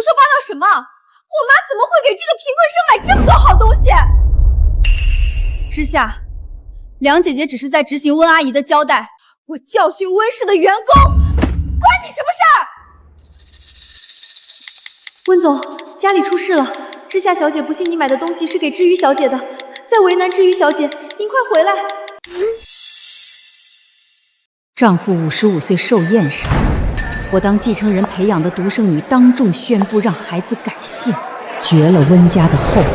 胡说八道什么？我妈怎么会给这个贫困生买这么多好东西？之夏，梁姐姐只是在执行温阿姨的交代，我教训温氏的员工，关你什么事儿？温总，家里出事了，之夏小姐不信你买的东西是给知瑜小姐的，在为难知瑜小姐，您快回来。丈夫55岁寿宴上，我当继承人培养的独生女当众宣布让孩子改姓，绝了温家的后路。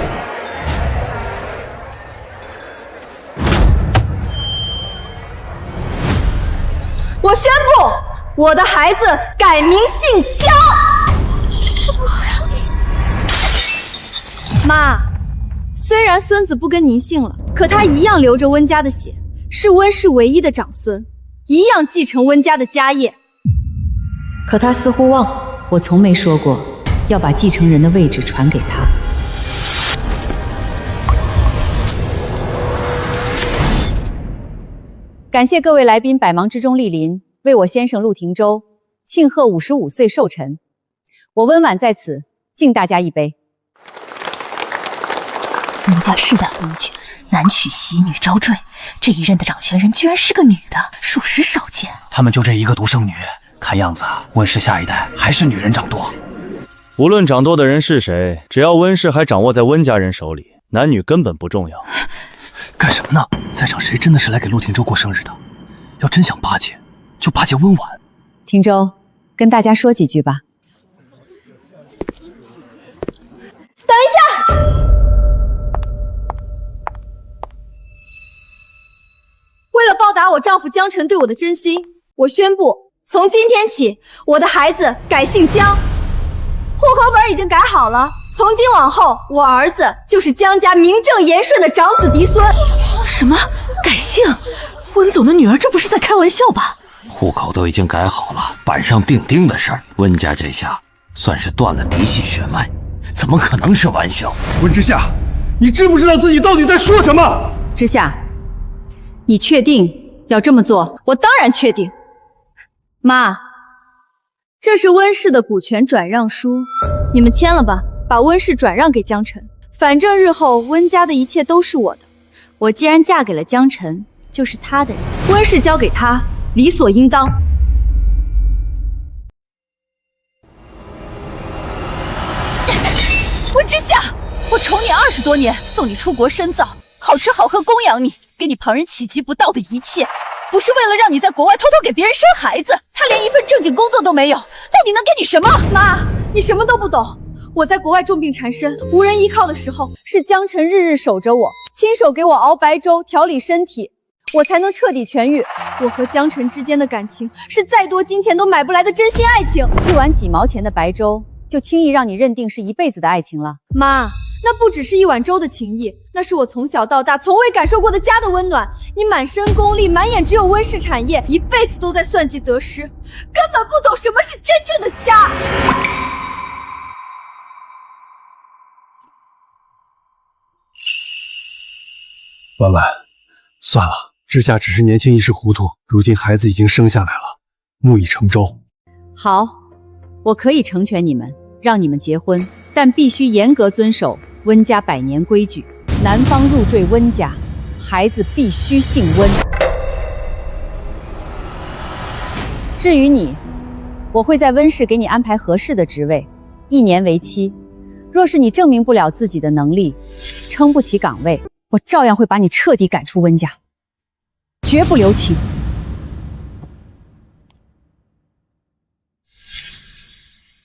我宣布，我的孩子改名姓江。妈，虽然孙子不跟您姓了，可他一样流着温家的血，是温氏唯一的长孙，一样继承温家的家业。可他似乎忘了，我从没说过要把继承人的位置传给他。感谢各位来宾百忙之中莅临，为我先生陆廷舟庆贺55岁寿辰。我温婉在此敬大家一杯。温家世代规矩，男娶媳，女招赘。这一任的掌权人居然是个女的，属实少见。他们就这一个独生女，看样子温氏下一代还是女人掌舵。无论掌舵的人是谁，只要温氏还掌握在温家人手里，男女根本不重要。干什么呢？在场谁真的是来给陆廷舟过生日的？要真想巴结，就巴结温婉。廷舟，跟大家说几句吧。等一下！为了报答我丈夫江辰对我的真心，我宣布，从今天起，我的孩子改姓江。户口本已经改好了，从今往后，我儿子就是江家名正言顺的长子嫡孙。什么？改姓？温总的女儿这不是在开玩笑吧？户口都已经改好了，板上钉钉的事儿，温家这下算是断了嫡系血脉，怎么可能是玩笑？温之夏，你知不知道自己到底在说什么？之夏，你确定要这么做？我当然确定。妈，这是温氏的股权转让书，你们签了吧，把温氏转让给江辰。反正日后温家的一切都是我的，我既然嫁给了江辰，就是他的人，温氏交给他，理所应当。温之夏，我宠你20多年，送你出国深造，好吃好喝供养你，给你旁人企及不到的一切，不是为了让你在国外偷偷给别人生孩子。他连一份正经工作都没有，到底能给你什么？妈，你什么都不懂。我在国外重病缠身，无人依靠的时候，是江辰日日守着我，亲手给我熬白粥，调理身体，我才能彻底痊愈。我和江辰之间的感情，是再多金钱都买不来的真心爱情。一碗几毛钱的白粥，就轻易让你认定是一辈子的爱情了？妈，那不只是一碗粥的情谊，那是我从小到大从未感受过的家的温暖。你满身功利，满眼只有温氏产业，一辈子都在算计得失，根本不懂什么是真正的家。婉婉，算了，之夏只是年轻一时糊涂，如今孩子已经生下来了，木已成舟。好，我可以成全你们，让你们结婚，但必须严格遵守温家100年规矩。男方入赘温家，孩子必须姓温。至于你，我会在温氏给你安排合适的职位，1年为期。若是你证明不了自己的能力，撑不起岗位，我照样会把你彻底赶出温家，绝不留情。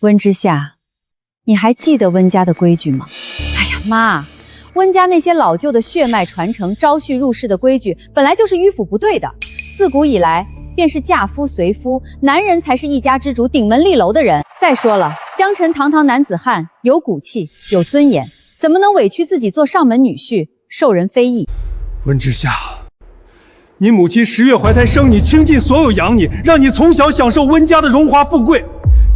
温之夏，你还记得温家的规矩吗？哎呀妈，温家那些老旧的血脉传承、招婿入室的规矩，本来就是迂腐不对的。自古以来，便是嫁夫随夫，男人才是一家之主、顶门立楼的人。再说了，江辰堂堂男子汉，有骨气，有尊严，怎么能委屈自己做上门女婿，受人非议？温之夏，你母亲10月怀胎生你，倾尽所有养你，让你从小享受温家的荣华富贵。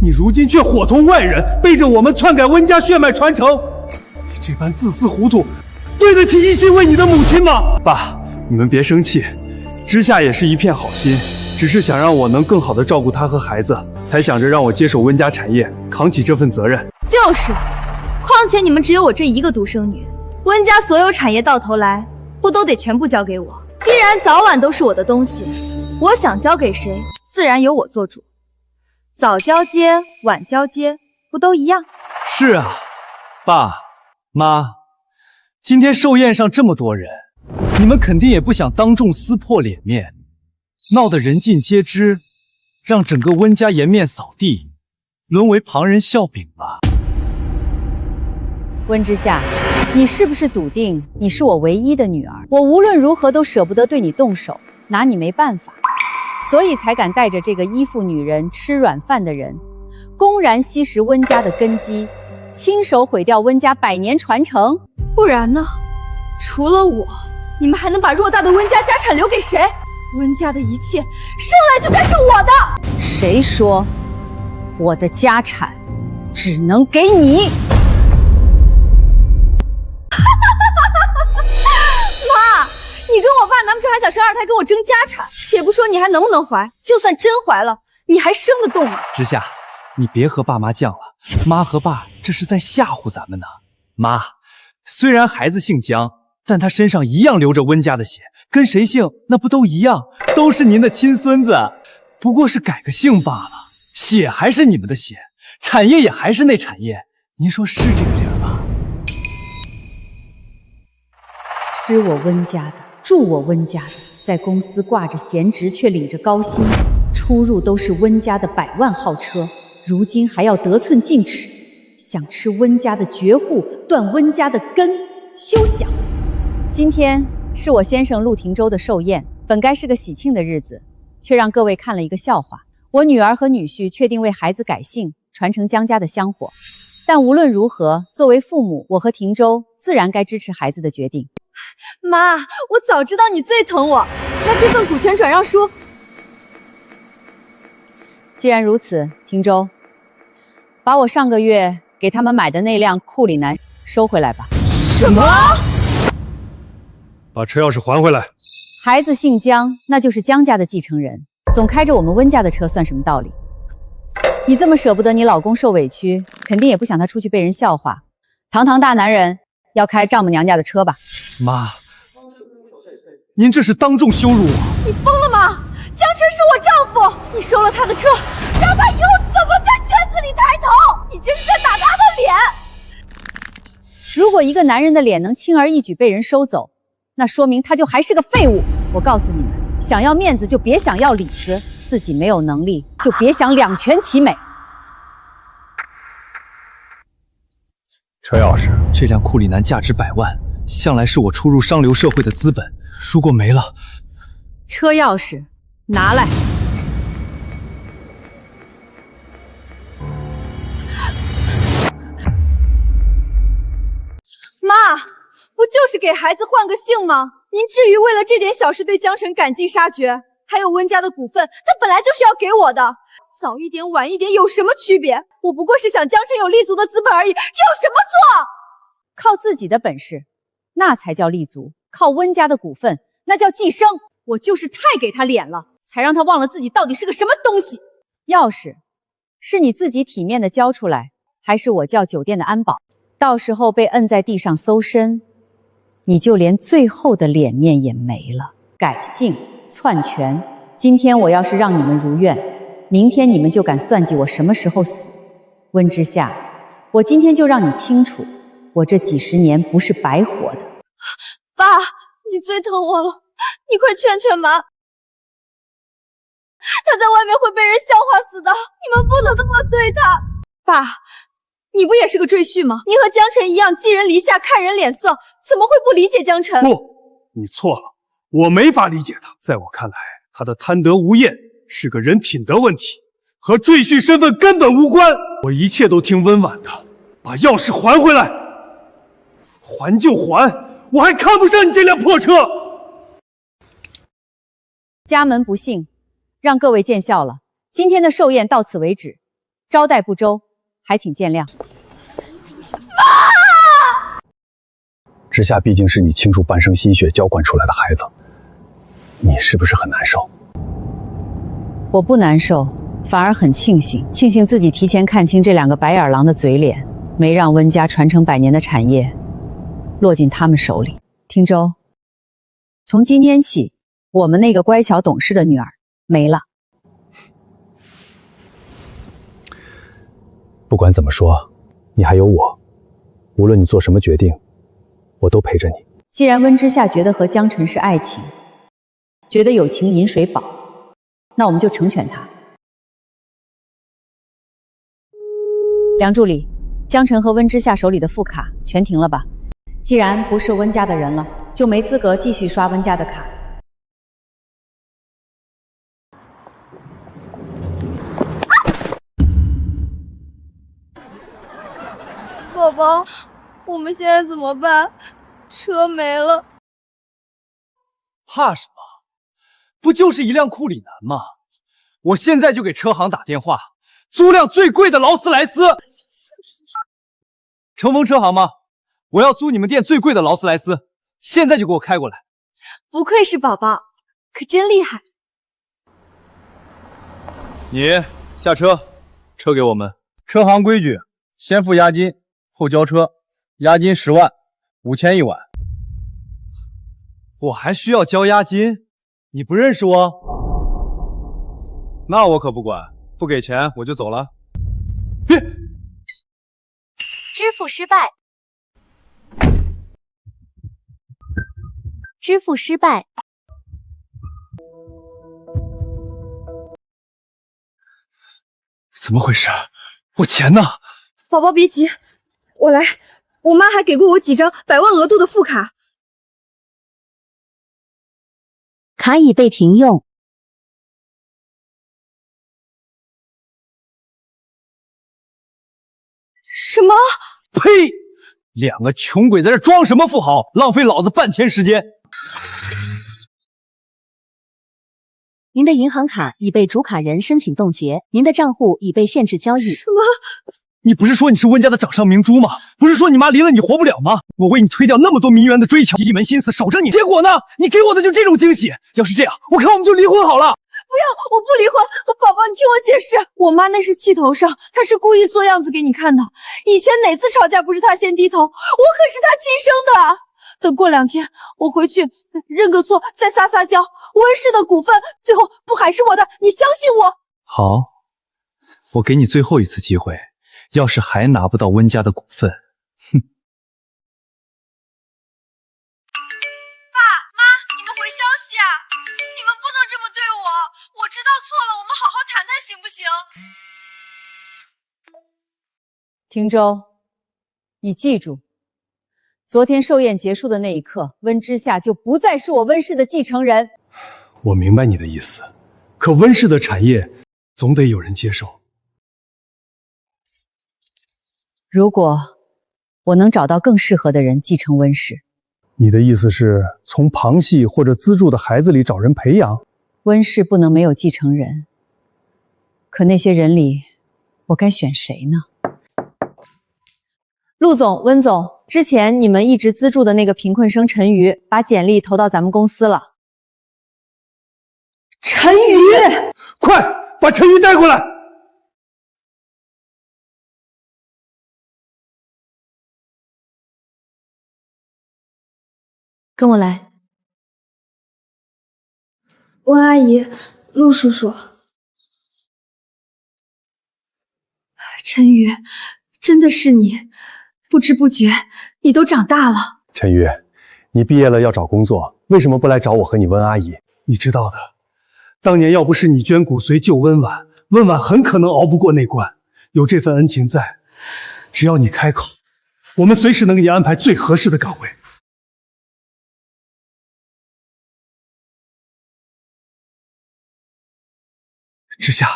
你如今却伙同外人，背着我们篡改温家血脉传承。你这般自私糊涂，对得起一心为你的母亲吗？爸，你们别生气，之夏也是一片好心，只是想让我能更好的照顾她和孩子，才想着让我接手温家产业，扛起这份责任。就是，况且你们只有我这一个独生女，温家所有产业到头来不都得全部交给我？既然早晚都是我的东西，我想交给谁，自然由我做主。早交接，晚交接，不都一样？是啊，爸妈，今天寿宴上这么多人，你们肯定也不想当众撕破脸面，闹得人尽皆知，让整个温家颜面扫地，沦为旁人笑柄吧？温之夏，你是不是笃定你是我唯一的女儿？我无论如何都舍不得对你动手，拿你没办法，所以才敢带着这个依附女人、吃软饭的人，公然吸食温家的根基，亲手毁掉温家100年传承。不然呢？除了我，你们还能把偌大的温家家产留给谁？温家的一切生来就该是我的。谁说我的家产只能给你？妈，你跟我爸难不成还想生2胎跟我争家产？且不说你还能不能怀，就算真怀了，你还生得动吗？之夏，你别和爸妈犟了，妈和爸这是在吓唬咱们呢。妈，虽然孩子姓姜，但他身上一样流着温家的血，跟谁姓那不都一样，都是您的亲孙子，不过是改个姓罢了。血还是你们的血，产业也还是那产业，您说是这个理儿吧？吃我温家的，住我温家的，在公司挂着闲职却领着高薪，出入都是温家的100万号车，如今还要得寸进尺，想吃温家的绝户，断温家的根，休想！今天是我先生陆廷舟的寿宴，本该是个喜庆的日子，却让各位看了一个笑话。我女儿和女婿确定为孩子改姓，传承姜家的香火，但无论如何，作为父母，我和廷舟自然该支持孩子的决定。妈，我早知道你最疼我，那这份股权转让书……既然如此，廷舟，把我上个月给他们买的那辆库里南收回来吧。什么？把车钥匙还回来。孩子姓姜，那就是姜家的继承人，总开着我们温家的车算什么道理？你这么舍不得你老公受委屈，肯定也不想他出去被人笑话。堂堂大男人，要开丈母娘家的车吧？妈，您这是当众羞辱我！你疯了吗？江辰是我丈夫，你收了他的车，让他以后怎么在圈子里抬头？你这是在打他的脸！如果一个男人的脸能轻而易举被人收走，那说明他就还是个废物。我告诉你们，想要面子就别想要里子，自己没有能力就别想两全其美。车钥匙，这辆库里南价值100万，向来是我出入上流社会的资本，如果没了……车钥匙拿来。妈，不就是给孩子换个姓吗？您至于为了这点小事对江辰赶尽杀绝？还有温家的股份，那本来就是要给我的，早一点晚一点有什么区别？我不过是想江辰有立足的资本而已，这有什么错？靠自己的本事，那才叫立足；靠温家的股份，那叫寄生。我就是太给他脸了，才让他忘了自己到底是个什么东西。钥匙是你自己体面的交出来，还是我叫酒店的安保？到时候被摁在地上搜身，你就连最后的脸面也没了。改姓、篡权，今天我要是让你们如愿，明天你们就敢算计我什么时候死。温之夏，我今天就让你清楚，我这几十年不是白活的。爸，你最疼我了，你快劝劝妈，他在外面会被人笑话死的，你们不能这么对他。爸，你不也是个赘婿吗？你和江辰一样寄人篱下，看人脸色，怎么会不理解江辰？不，你错了，我没法理解他。在我看来，他的贪得无厌是个人品德问题，和赘婿身份根本无关。我一切都听温婉的，把钥匙还回来。还就还，我还看不上你这辆破车。家门不幸，让各位见笑了。今天的寿宴到此为止，招待不周，还请见谅。之夏毕竟是你倾注半生心血浇灌出来的孩子，你是不是很难受？我不难受，反而很庆幸，自己提前看清这两个白眼狼的嘴脸，没让温家传承100年的产业落进他们手里。汀州，从今天起，我们那个乖巧懂事的女儿没了。不管怎么说，你还有我，无论你做什么决定，我都陪着你。既然温之夏觉得和江辰是爱情，觉得有情饮水饱，那我们就成全他。梁助理，江辰和温之夏手里的副卡全停了吧？既然不是温家的人了，就没资格继续刷温家的卡。宝宝，我们现在怎么办？车没了。怕什么？不就是一辆库里南吗？我现在就给车行打电话，租辆最贵的劳斯莱斯。乘风车行吗？我要租你们店最贵的劳斯莱斯，现在就给我开过来。不愧是宝宝，可真厉害。你下车，车给我们。车行规矩，先付押金，后交车，押金10万，5000一晚。我还需要交押金？你不认识我？那我可不管，不给钱我就走了。别！支付失败。支付失败。怎么回事？我钱呢？宝宝别急，我来。我妈还给过我几张100万额度的副卡。卡已被停用。什么？呸！两个穷鬼在这装什么富豪，浪费老子半天时间。您的银行卡已被主卡人申请冻结，您的账户已被限制交易。什么？你不是说你是温家的掌上明珠吗？不是说你妈离了你活不了吗？我为你推掉那么多名媛的追求，一门心思守着你，结果呢？你给我的就这种惊喜。要是这样，我看我们就离婚好了。不要，我不离婚。宝宝，你听我解释，我妈那是气头上，她是故意做样子给你看的。以前哪次吵架不是她先低头？我可是她亲生的。等过2天，我回去认个错，再撒撒娇。温氏的股份最后不还是我的？你相信我。好，我给你最后一次机会。要是还拿不到温家的股份，哼！爸妈，你们回消息啊！你们不能这么对我，我知道错了，我们好好谈谈行不行？汀州，你记住，昨天寿宴结束的那一刻，温之夏就不再是我温氏的继承人。我明白你的意思，可温氏的产业总得有人接手。如果我能找到更适合的人继承温氏，你的意思是从旁系或者资助的孩子里找人培养？温氏不能没有继承人，可那些人里，我该选谁呢？陆总、温总，之前你们一直资助的那个贫困生陈瑜，把简历投到咱们公司了。陈瑜，快把陈瑜带过来！跟我来。温阿姨，陆叔叔，陈瑜，真的是你，不知不觉你都长大了。陈瑜，你毕业了要找工作，为什么不来找我和你温阿姨？你知道的，当年要不是你捐骨髓救温婉，温婉很可能熬不过那关。有这份恩情在，只要你开口，我们随时能给你安排最合适的岗位。之夏，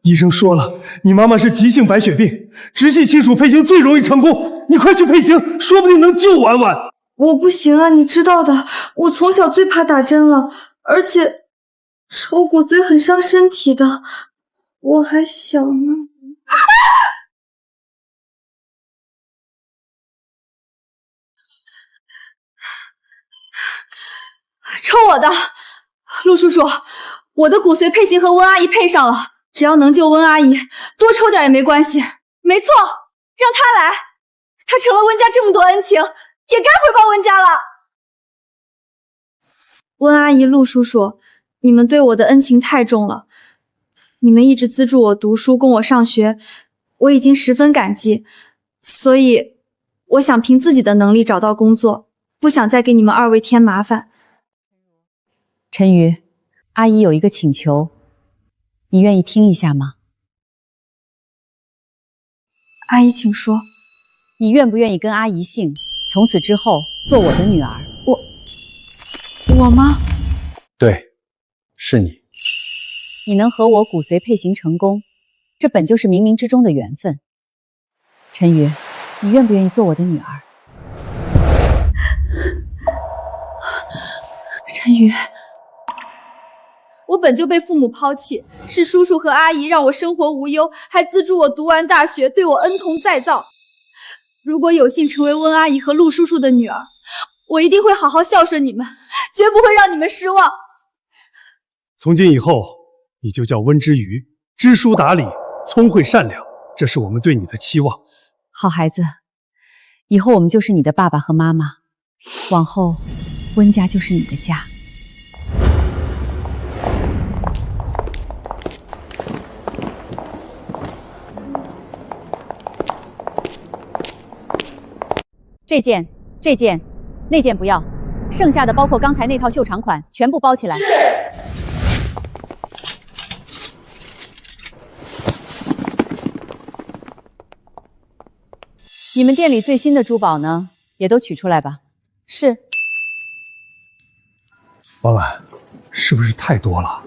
医生说了，你妈妈是急性白血病，直系亲属配型最容易成功，你快去配型，说不定能救婉婉。我不行啊，你知道的，我从小最怕打针了，而且抽骨髓很伤身体的，我还小呢。抽我的，陆叔叔。我的骨髓配型和温阿姨配上了，只要能救温阿姨，多抽点也没关系。没错，让他来，他承了温家这么多恩情，也该回报温家了。温阿姨、陆叔叔，你们对我的恩情太重了，你们一直资助我读书，供我上学，我已经十分感激，所以我想凭自己的能力找到工作，不想再给你们二位添麻烦。陈瑜，阿姨有一个请求，你愿意听一下吗？阿姨请说。你愿不愿意跟阿姨姓，从此之后做我的女儿？我吗？对，是你。你能和我骨髓配型成功，这本就是冥冥之中的缘分。陈瑜，你愿不愿意做我的女儿？陈瑜，我本就被父母抛弃，是叔叔和阿姨让我生活无忧，还资助我读完大学，对我恩同再造。如果有幸成为温阿姨和陆叔叔的女儿，我一定会好好孝顺你们，绝不会让你们失望。从今以后，你就叫温之瑜，知书达理，聪慧善良，这是我们对你的期望。好孩子，以后我们就是你的爸爸和妈妈，往后温家就是你的家。这件，那件不要，剩下的包括刚才那套秀长款，全部包起来。你们店里最新的珠宝呢，也都取出来吧。是。王婉，是不是太多了？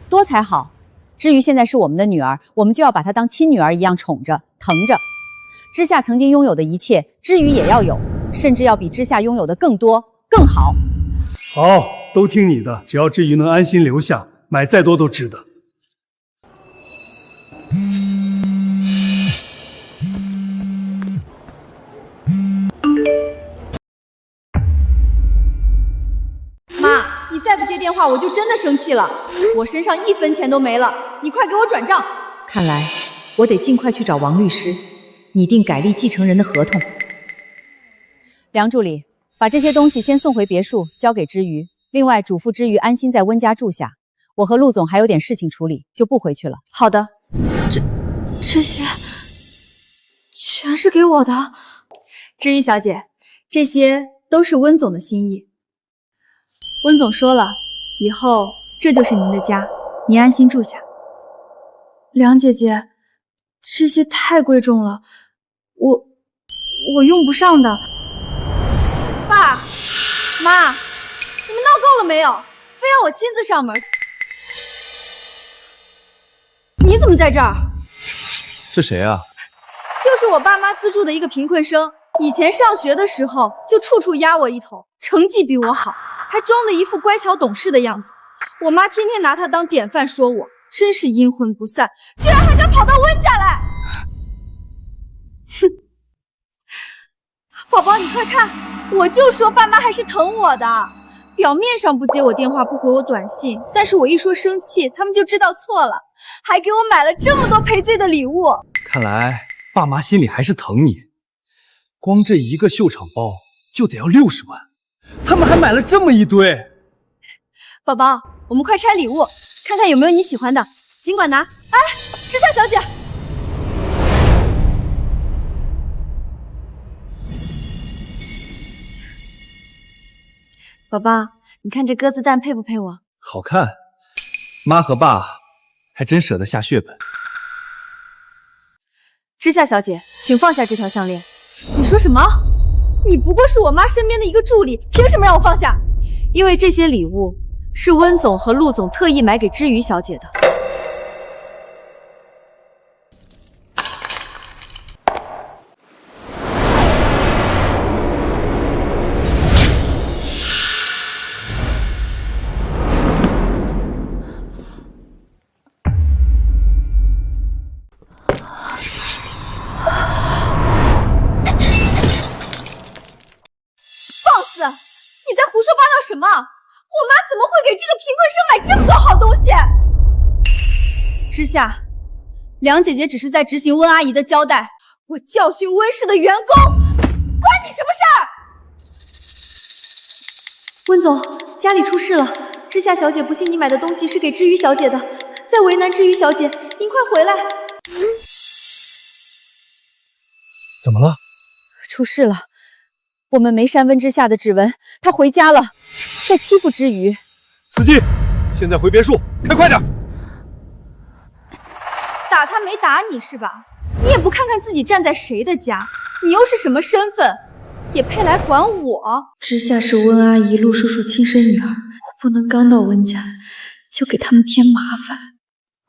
多才好。之瑜现在是我们的女儿，我们就要把她当亲女儿一样宠着、疼着。之夏曾经拥有的一切，之瑜也要有，甚至要比之夏拥有的更多、更好。好，都听你的，只要之瑜能安心留下，买再多都值得。妈，你再不接电话，我就真的生气了。我身上1分钱都没了，你快给我转账。看来我得尽快去找王律师，拟定改立继承人的合同。梁助理，把这些东西先送回别墅，交给之瑜。另外，嘱咐之瑜安心在温家住下。我和陆总还有点事情处理，就不回去了。好的。这些全是给我的。之瑜小姐，这些都是温总的心意。温总说了，以后这就是您的家，您安心住下。梁姐姐，这些太贵重了，我用不上的。爸妈，你们闹够了没有？非要我亲自上门。你怎么在这儿？这谁啊？就是我爸妈资助的一个贫困生，以前上学的时候就处处压我一头，成绩比我好，还装的一副乖巧懂事的样子。我妈天天拿他当典范说我，真是阴魂不散，居然还敢跑到温家来！哼，宝宝你快看，我就说爸妈还是疼我的，表面上不接我电话不回我短信，但是我一说生气，他们就知道错了，还给我买了这么多赔罪的礼物。看来爸妈心里还是疼你，光这一个秀场包就得要60万，他们还买了这么一堆。宝宝，我们快拆礼物，看看有没有你喜欢的，尽管拿。哎，之夏小姐，宝宝，你看这鸽子蛋配不配我？好看。妈和爸还真舍得下血本。之夏小姐，请放下这条项链。你说什么？你不过是我妈身边的一个助理，凭什么让我放下？因为这些礼物是温总和陆总特意买给之瑜小姐的。你在胡说八道什么？我妈怎么会给这个贫困生买这么多好东西？之夏，梁姐姐只是在执行温阿姨的交代，我教训温氏的员工，关你什么事儿？温总，家里出事了，知夏小姐不信你买的东西是给知瑜小姐的，在为难知瑜小姐，您快回来！怎么了？出事了，我们没删温之夏的指纹，她回家了，在欺负知瑜。司机，现在回别墅，开快点！打他没打你是吧？你也不看看自己站在谁的家，你又是什么身份，也配来管我？知夏是温阿姨、陆叔叔亲生女儿，我不能刚到温家就给他们添麻烦。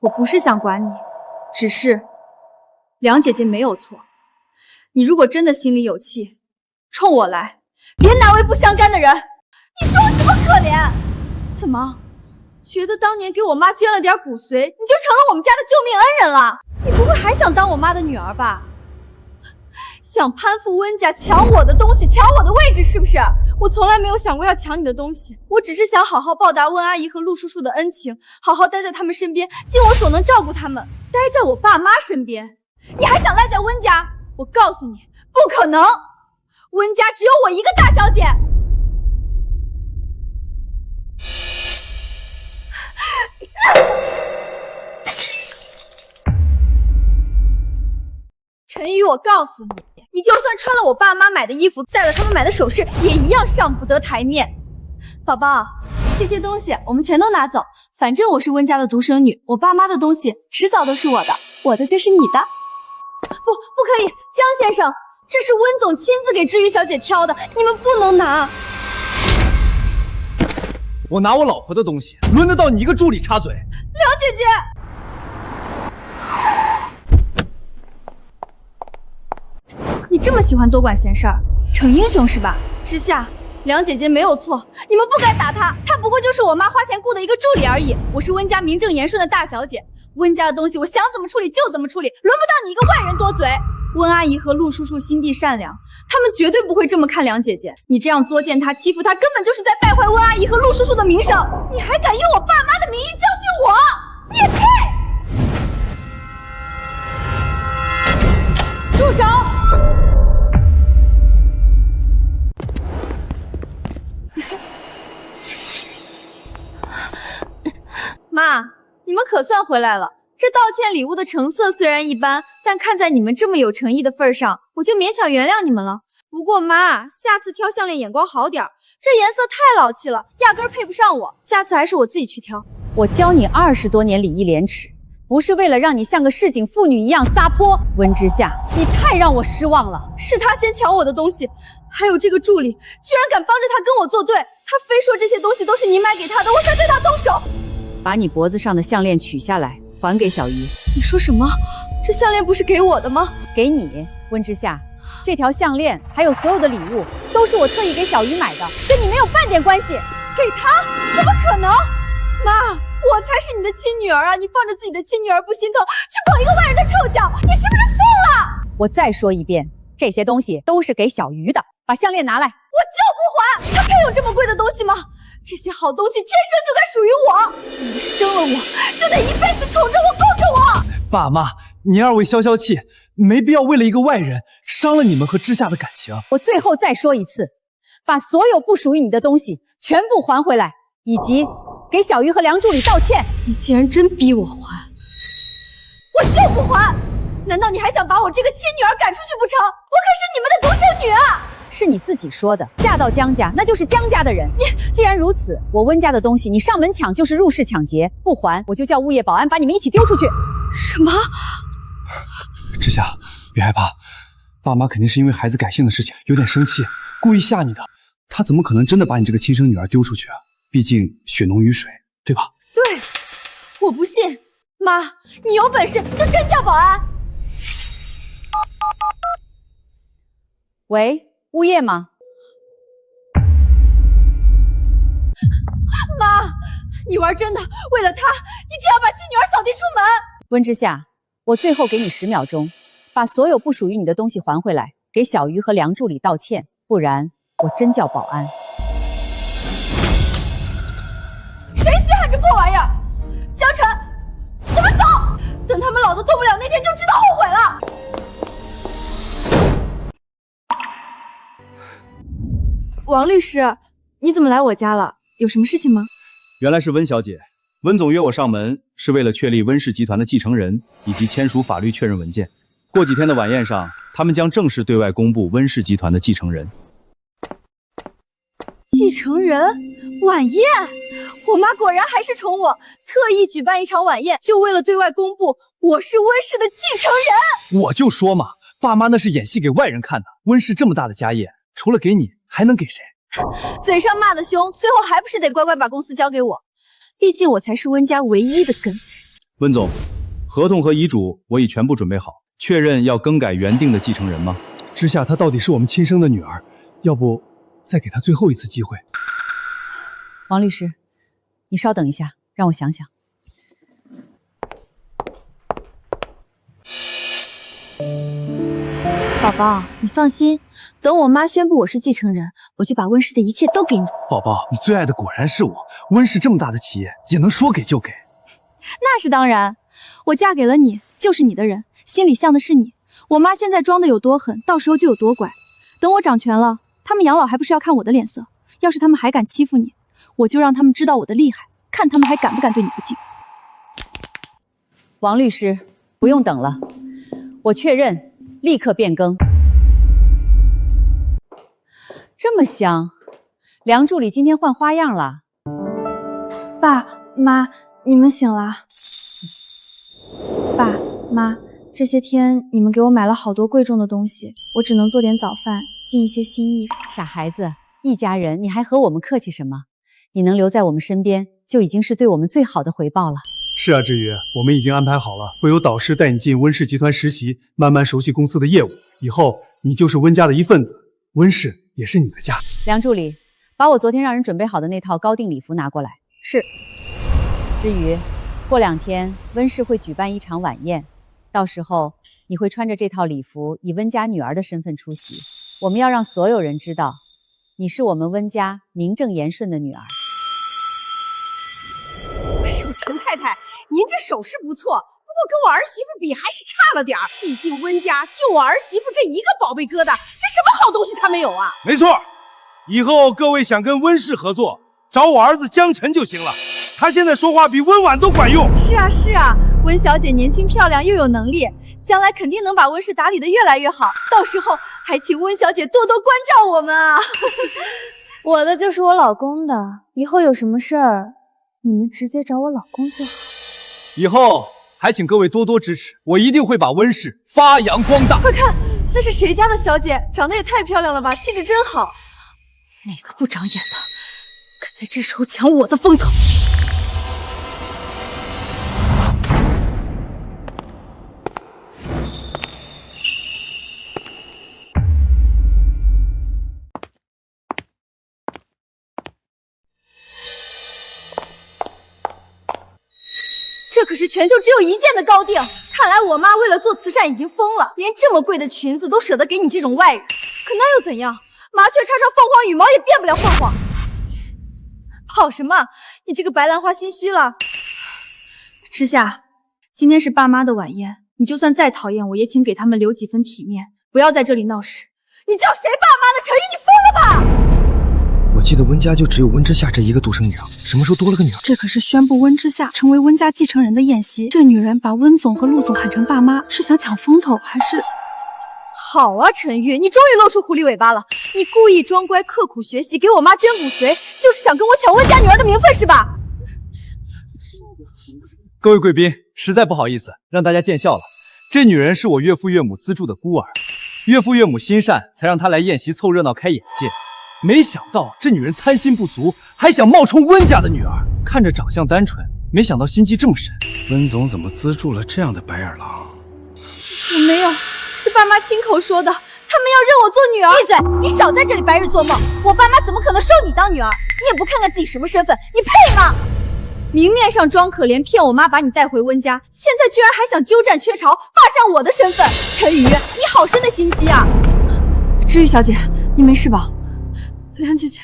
我不是想管你，只是梁姐姐没有错。你如果真的心里有气，冲我来，别难为不相干的人。你装什么可怜？怎么觉得当年给我妈捐了点骨髓，你就成了我们家的救命恩人了？你不会还想当我妈的女儿吧？想攀附温家，抢我的东西，抢我的位置，是不是？我从来没有想过要抢你的东西，我只是想好好报答温阿姨和陆叔叔的恩情，好好待在他们身边，尽我所能照顾他们，待在我爸妈身边。你还想赖在温家？我告诉你，不可能！温家只有我一个大小姐。陈宇，我告诉你，你就算穿了我爸妈买的衣服，戴了他们买的首饰，也一样上不得台面。宝宝，这些东西我们全都拿走，反正我是温家的独生女，我爸妈的东西迟早都是我的，我的就是你的。不可以，江先生，这是温总亲自给知瑜小姐挑的，你们不能拿。我拿我老婆的东西，轮得到你一个助理插嘴？梁姐姐。你这么喜欢多管闲事儿，逞英雄是吧？知夏，梁姐姐没有错，你们不该打她，她不过就是我妈花钱雇的一个助理而已。我是温家名正言顺的大小姐，温家的东西我想怎么处理就怎么处理，轮不到你一个外人多嘴。温阿姨和陆叔叔心地善良，他们绝对不会这么看梁姐姐。你这样作践她、欺负她，根本就是在败坏温阿姨和陆叔叔的名声。你还敢用我爸妈的名义教训我？你也配！住手！妈，你们可算回来了。这道歉礼物的成色虽然一般，但看在你们这么有诚意的份上，我就勉强原谅你们了。不过妈，下次挑项链眼光好点，这颜色太老气了，压根配不上我。下次还是我自己去挑。我教你20多年礼义廉耻，不是为了让你像个市井妇女一样撒泼。温之夏，你太让我失望了。是他先抢我的东西，还有这个助理，居然敢帮着他跟我作对。他非说这些东西都是你买给他的，我才对他动手。把你脖子上的项链取下来，还给小鱼。你说什么？这项链不是给我的吗？给你，温之夏。这条项链还有所有的礼物，都是我特意给小鱼买的，跟你没有半点关系。给他？怎么可能？妈，我才是你的亲女儿啊！你放着自己的亲女儿不心疼，去捧一个外人的臭脚，你是不是疯了？我再说一遍，这些东西都是给小鱼的，把项链拿来。我就不还！他配有这么贵的东西吗？这些好东西天生就该属于我，你们生了我就得一辈子宠着我、供着我。爸妈，你二位消消气，没必要为了一个外人伤了你们和知夏的感情。我最后再说一次，把所有不属于你的东西全部还回来，以及给小鱼和梁助理道歉。你既然真逼我还，我就不还！难道你还想把我这个亲女儿赶出去不成？我可是你们的独生女啊！是你自己说的，嫁到江家那就是江家的人。既然如此，我温家的东西你上门抢就是入室抢劫，不还我就叫物业保安把你们一起丢出去。什么？知夏，别害怕，爸妈肯定是因为孩子改姓的事情有点生气，故意吓你的。他怎么可能真的把你这个亲生女儿丢出去啊？毕竟血浓于水，对吧？对，我不信。妈，你有本事就真叫保安。喂，物业吗？妈，你玩真的？为了他，你只要把亲女儿扫地出门？温之夏，我最后给你10秒钟，把所有不属于你的东西还回来，给小鱼和梁助理道歉，不然我真叫保安。谁稀罕这破玩意儿？江晨，我们走，等他们老子动不了那天就知道后悔了。王律师，你怎么来我家了？有什么事情吗？原来是温小姐，温总约我上门是为了确立温氏集团的继承人以及签署法律确认文件。过几天的晚宴上，他们将正式对外公布温氏集团的继承人。继承人晚宴，我妈果然还是宠我，特意举办一场晚宴，就为了对外公布我是温氏的继承人。我就说嘛，爸妈那是演戏给外人看的。温氏这么大的家业，除了给你，还能给谁？嘴上骂得凶，最后还不是得乖乖把公司交给我，毕竟我才是温家唯一的根。温总，合同和遗嘱我已全部准备好，确认要更改原定的继承人吗？之夏她到底是我们亲生的女儿，要不再给她最后一次机会？王律师，你稍等一下，让我想想。宝宝，你放心，等我妈宣布我是继承人，我就把温氏的一切都给你。宝宝，你最爱的果然是我。温氏这么大的企业，也能说给就给？那是当然，我嫁给了你，就是你的人，心里向的是你。我妈现在装的有多狠，到时候就有多乖。等我掌权了，他们养老还不是要看我的脸色？要是他们还敢欺负你，我就让他们知道我的厉害，看他们还敢不敢对你不敬。王律师，不用等了，我确认，立刻变更。这么香，梁助理今天换花样了。爸妈，你们醒了。爸妈，这些天你们给我买了好多贵重的东西，我只能做点早饭，尽一些心意。傻孩子，一家人，你还和我们客气什么？你能留在我们身边，就已经是对我们最好的回报了。是啊，志宇，我们已经安排好了，会有导师带你进温氏集团实习，慢慢熟悉公司的业务。以后你就是温家的一份子，温氏也是你的家。梁助理，把我昨天让人准备好的那套高定礼服拿过来。是。至于过2天温氏会举办一场晚宴，到时候你会穿着这套礼服，以温家女儿的身份出席。我们要让所有人知道，你是我们温家名正言顺的女儿。哎呦，陈太太，您这手势不错，不过跟我儿媳妇比还是差了点儿。毕竟温家就我儿媳妇这一个宝贝疙瘩，这什么好东西她没有啊？没错，以后各位想跟温氏合作，找我儿子江晨就行了。他现在说话比温婉都管用。是啊是啊，温小姐年轻漂亮又有能力，将来肯定能把温氏打理得越来越好。到时候还请温小姐多多关照我们啊。我的就是我老公的，以后有什么事儿，你们直接找我老公就好。以后还请各位多多支持，我一定会把温氏发扬光大。快看，那是谁家的小姐？长得也太漂亮了吧，气质真好。哪个不长眼的，敢在这时候抢我的风头？这可是全球只有一件的高定，看来我妈为了做慈善已经疯了，连这么贵的裙子都舍得给你这种外人。可那又怎样？麻雀插上凤凰羽毛也变不了凤凰。跑什么？你这个白兰花心虚了。之夏，今天是爸妈的晚宴，你就算再讨厌我，也请给他们留几分体面，不要在这里闹事。你叫谁爸妈的？陈宇，你疯了吧？我记得温家就只有温之夏这一个独生女啊，什么时候多了个女儿？这可是宣布温之夏成为温家继承人的宴席，这女人把温总和陆总喊成爸妈，是想抢风头还是？好啊，陈玉，你终于露出狐狸尾巴了！你故意装乖，刻苦学习，给我妈捐骨髓，就是想跟我抢温家女儿的名分是吧？各位贵宾，实在不好意思，让大家见笑了。这女人是我岳父岳母资助的孤儿，岳父岳母心善，才让她来宴席凑热闹开眼界。没想到这女人贪心不足，还想冒充温家的女儿。看着长相单纯，没想到心机这么深。温总怎么资助了这样的白眼狼？我没有，是爸妈亲口说的，他们要认我做女儿。闭嘴！你少在这里白日做梦！我爸妈怎么可能收你当女儿？你也不看看自己什么身份，你配吗？明面上装可怜，骗我妈把你带回温家，现在居然还想鸠占鹊巢，霸占我的身份。陈宇，你好深的心机啊！知玉小姐，你没事吧？梁姐姐，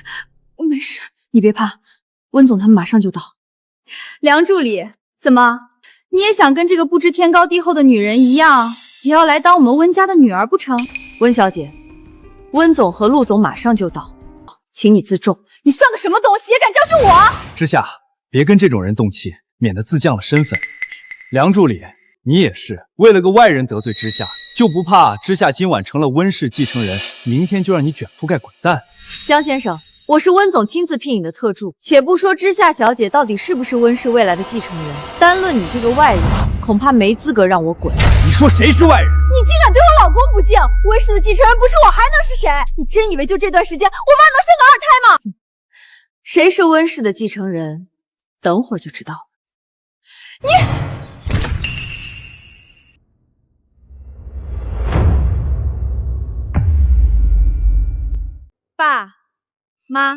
我没事，你别怕，温总他们马上就到。梁助理，怎么你也想跟这个不知天高地厚的女人一样，也要来当我们温家的女儿不成？温小姐，温总和陆总马上就到，请你自重。你算个什么东西，也敢教训我？之夏，别跟这种人动气，免得自降了身份。梁助理，你也是为了个外人得罪之夏，就不怕之夏今晚成了温氏继承人，明天就让你卷铺盖滚蛋？江先生，我是温总亲自聘你的特助，且不说之夏小姐到底是不是温氏未来的继承人，单论你这个外人，恐怕没资格让我滚。你说谁是外人？你竟敢对我老公不敬！温氏的继承人不是我还能是谁？你真以为就这段时间我妈能生个二胎吗？谁是温氏的继承人，等会儿就知道了。爸妈，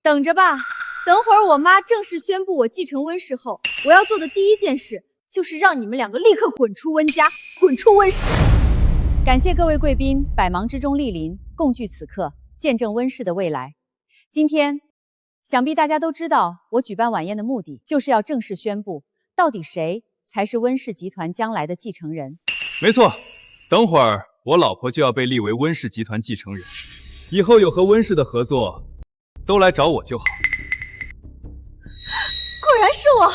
等着吧。等会儿我妈正式宣布我继承温氏后，我要做的第一件事就是让你们两个立刻滚出温家，滚出温氏。感谢各位贵宾百忙之中莅临，共聚此刻，见证温氏的未来。今天，想必大家都知道，我举办晚宴的目的就是要正式宣布，到底谁才是温氏集团将来的继承人。没错，等会儿我老婆就要被立为温氏集团继承人，以后有和温氏的合作，都来找我就好。果然是我！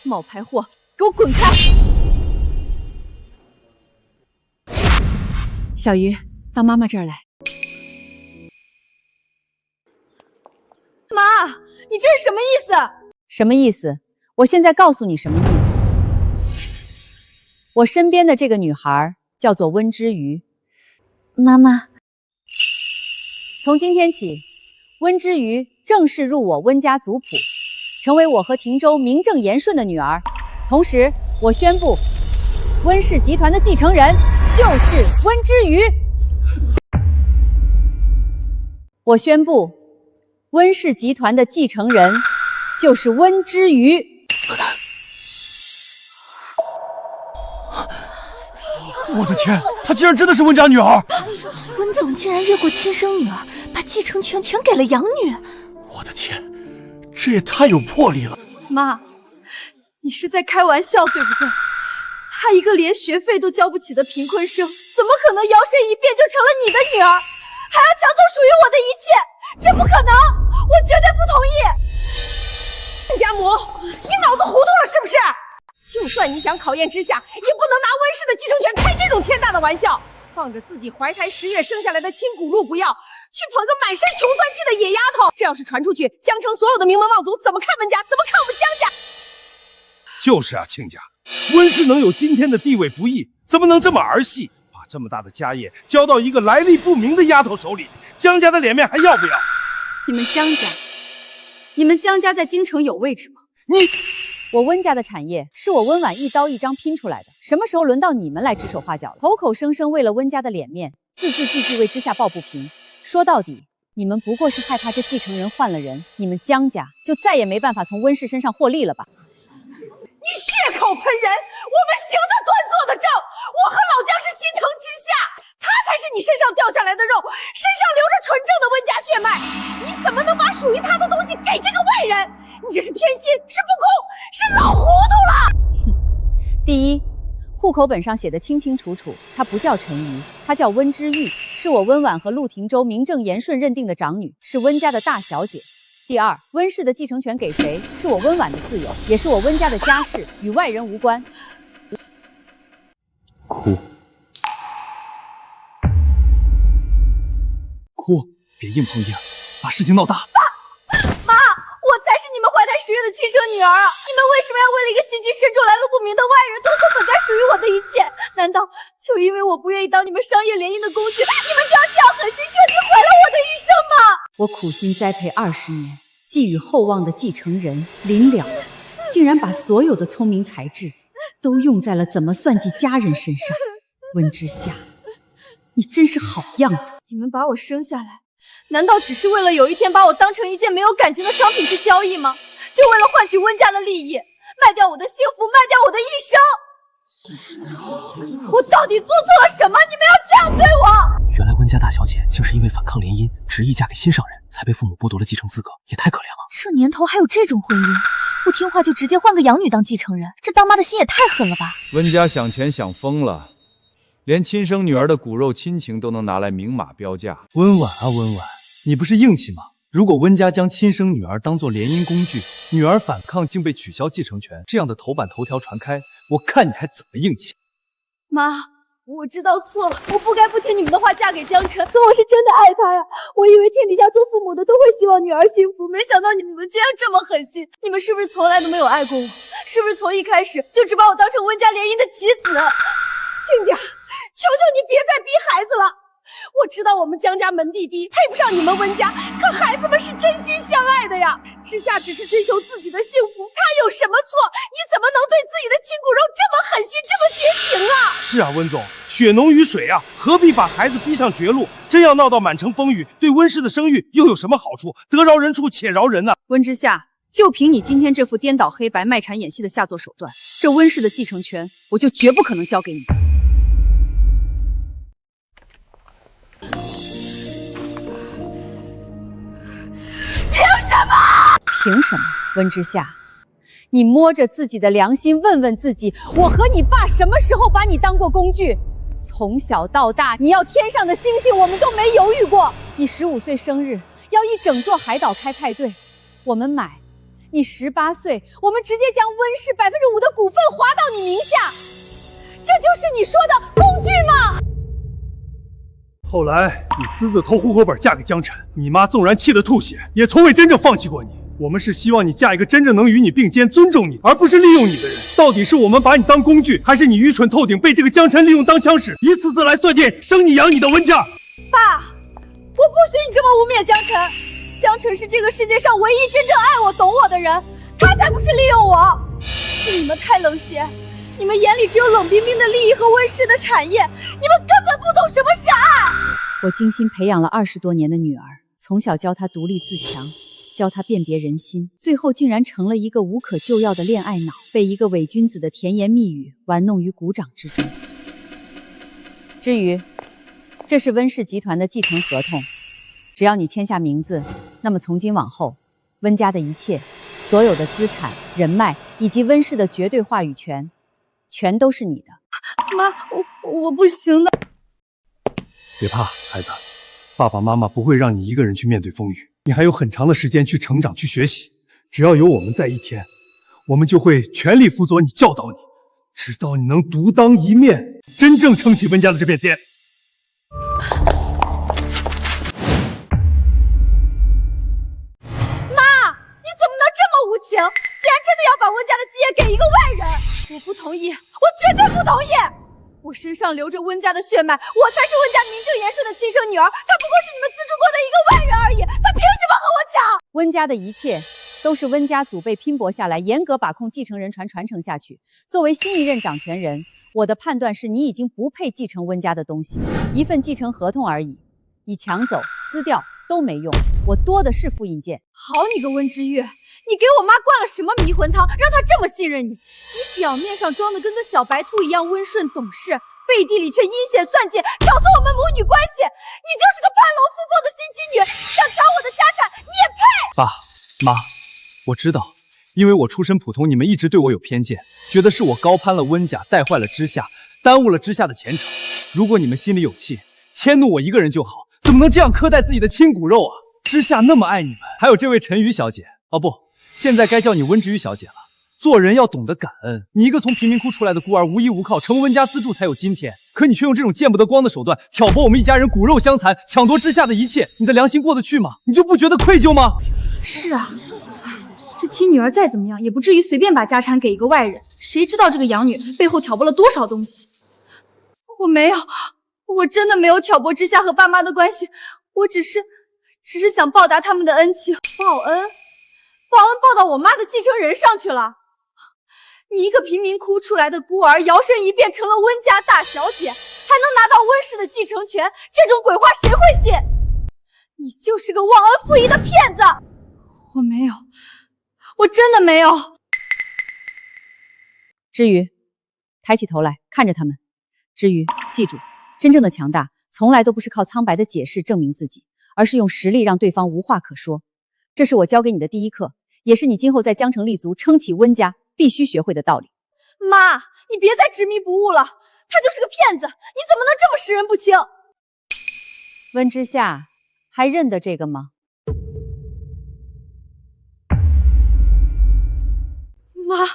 冒牌货，给我滚开！小鱼，到妈妈这儿来。妈，你这是什么意思？什么意思？我现在告诉你什么意思。我身边的这个女孩叫做温之瑜。妈妈，从今天起，温之瑜正式入我温家族谱，成为我和廷州名正言顺的女儿。同时，我宣布，温氏集团的继承人就是温之瑜。我宣布，温氏集团的继承人就是温之瑜。我的天，她竟然真的是温家女儿！温总竟然越过亲生女儿，把继承权全给了养女。我的天，这也太有魄力了！妈，你是在开玩笑对不对？她一个连学费都交不起的贫困生，怎么可能摇身一变就成了你的女儿，还要抢走属于我的一切？这不可能，我绝对不同意！温家母，你脑子糊涂了是不是？就算你想考验之下，也不能拿温氏的继承权开这种天大的玩笑。放着自己怀胎10月生下来的亲骨肉不要，去捧个满身穷酸气的野丫头，这要是传出去，江城所有的名门望族怎么看温家，怎么看我们江家？就是啊，亲家，温氏能有今天的地位不易，怎么能这么儿戏？把这么大的家业交到一个来历不明的丫头手里，江家的脸面还要不要？你们江家在京城有位置吗？我温家的产业是我温婉一刀一张拼出来的，什么时候轮到你们来指手画脚了？口口声声为了温家的脸面，字字句句为之下抱不平。说到底，你们不过是害怕这继承人换了人，你们江家就再也没办法从温氏身上获利了吧？你血口喷人，我们行得端坐得正，我和老江是心疼之下，他才是你身上掉下来的肉，身上流着纯正的温家血脉，你怎么能把属于他的东西给这个外人？你这是偏心，是不公，是老糊涂了。第一，户口本上写的清清楚楚，她不叫陈瑜，她叫温之玉，是我温婉和陆廷州名正言顺认定的长女，是温家的大小姐。第二，温氏的继承权给谁，是我温婉的自由，也是我温家的家事，与外人无关。哭，别硬碰硬，把事情闹大。妈，我才是你们怀胎10月的亲生女儿啊！你们为什么要为了一个心机深重来路不明的外人夺走本该属于我的一切？难道就因为我不愿意当你们商业联姻的工具，你们就要这样狠心彻底毁了我的一生吗？我苦心栽培20年，寄予厚望的继承人临了，竟然把所有的聪明才智都用在了怎么算计家人身上。温之夏，你真是好样的！你们把我生下来，难道只是为了有一天把我当成一件没有感情的商品去交易吗？就为了换取温家的利益，卖掉我的幸福，卖掉我的一生？我到底做错了什么？你们要这样对我？原来温家大小姐竟是因为反抗联姻，执意嫁给心上人，才被父母剥夺了继承资格，也太可怜了。这年头还有这种婚姻，不听话就直接换个养女当继承人，这当妈的心也太狠了吧！温家想钱想疯了，连亲生女儿的骨肉亲情都能拿来明码标价。温婉啊温婉，你不是硬气吗？如果温家将亲生女儿当作联姻工具，女儿反抗竟被取消继承权，这样的头版头条传开，我看你还怎么硬气？妈，我知道错了，我不该不听你们的话嫁给江辰，可我是真的爱他呀！我以为天底下做父母的都会希望女儿幸福，没想到你们竟然这么狠心！你们是不是从来都没有爱过我？是不是从一开始就只把我当成温家联姻的棋子？亲家，求求你别再逼孩子了！我知道我们江家门第低，配不上你们温家，可孩子们是真心相爱的呀。之夏只是追求自己的幸福，他有什么错？你怎么能对自己的亲骨肉这么狠心，这么绝情啊？是啊，温总，血浓于水啊，何必把孩子逼上绝路？真要闹到满城风雨，对温氏的声誉又有什么好处？得饶人处且饶人啊！温之夏，就凭你今天这副颠倒黑白、卖产演戏的下作手段，这温氏的继承权，我就绝不可能交给你。凭什么？温之夏，你摸着自己的良心问问自己，我和你爸什么时候把你当过工具？从小到大，你要天上的星星，我们都没犹豫过。你15岁生日要一整座海岛开派对，我们买；你18岁，我们直接将温氏5%的股份划到你名下，这就是你说的工具吗？后来你私自偷户口本嫁给江辰，你妈纵然气得吐血，也从未真正放弃过你。我们是希望你嫁一个真正能与你并肩、尊重你，而不是利用你的人。到底是我们把你当工具，还是你愚蠢透顶，被这个江辰利用当枪使，一次次来算计生你养你的温家？爸，我不许你这么污蔑江辰。江辰是这个世界上唯一真正爱我、懂我的人，他才不是利用我。是你们太冷血，你们眼里只有冷冰冰的利益和温氏的产业，你们根本不懂什么是爱。我精心培养了20多年的女儿，从小教她独立自强，教她辨别人心，最后竟然成了一个无可救药的恋爱脑，被一个伪君子的甜言蜜语玩弄于股掌之中。至于，这是温氏集团的继承合同，只要你签下名字，那么从今往后，温家的一切，所有的资产、人脉以及温氏的绝对话语权，全都是你的。妈，我不行的。别怕，孩子，爸爸妈妈不会让你一个人去面对风雨，你还有很长的时间去成长、去学习。只要有我们在一天，我们就会全力辅佐你、教导你，直到你能独当一面，真正撑起温家的这片天。妈，你怎么能这么无情？竟然真的要把温家的基业给一个外人！我不同意，我绝对不同意！我身上流着温家的血脉，我才是温家名正言顺的亲生女儿，她不过是你们资助过的一个外人而已，她凭什么和我抢？温家的一切都是温家祖辈拼搏下来，严格把控继承人传承下去。作为新一任掌权人，我的判断是你已经不配继承温家的东西，一份继承合同而已，你抢走、撕掉都没用，我多的是复印件。好你个温之月，你给我妈灌了什么迷魂汤，让她这么信任你？你表面上装的跟个小白兔一样温顺懂事，背地里却阴险算计，挑唆我们母女关系。你就是个攀龙附凤的心机女，想抢我的家产，你也配？爸妈，我知道，因为我出身普通，你们一直对我有偏见，觉得是我高攀了温家，带坏了之夏，耽误了之夏的前程。如果你们心里有气，迁怒我一个人就好，怎么能这样苛待自己的亲骨肉啊？之夏那么爱你们，还有这位陈瑜小姐，哦不，现在该叫你温之瑜小姐了。做人要懂得感恩，你一个从贫民窟出来的孤儿，无依无靠，成为温家资助才有今天。可你却用这种见不得光的手段挑拨我们一家人骨肉相残，抢夺之下的一切，你的良心过得去吗？你就不觉得愧疚吗？是啊，这亲女儿再怎么样，也不至于随便把家产给一个外人。谁知道这个养女背后挑拨了多少东西？我没有，我真的没有挑拨之夏和爸妈的关系，我只是想报答他们的恩情。报恩报到我妈的继承人上去了。你一个贫民窟出来的孤儿，摇身一变成了温家大小姐，还能拿到温氏的继承权，这种鬼话谁会信？你就是个忘恩负义的骗子！我没有，我真的没有。之余，抬起头来看着他们。之余，记住，真正的强大从来都不是靠苍白的解释证明自己，而是用实力让对方无话可说。这是我教给你的第一课，也是你今后在江城立足、撑起温家必须学会的道理。妈，你别再执迷不悟了，他就是个骗子，你怎么能这么识人不清？温之夏，还认得这个吗？妈，这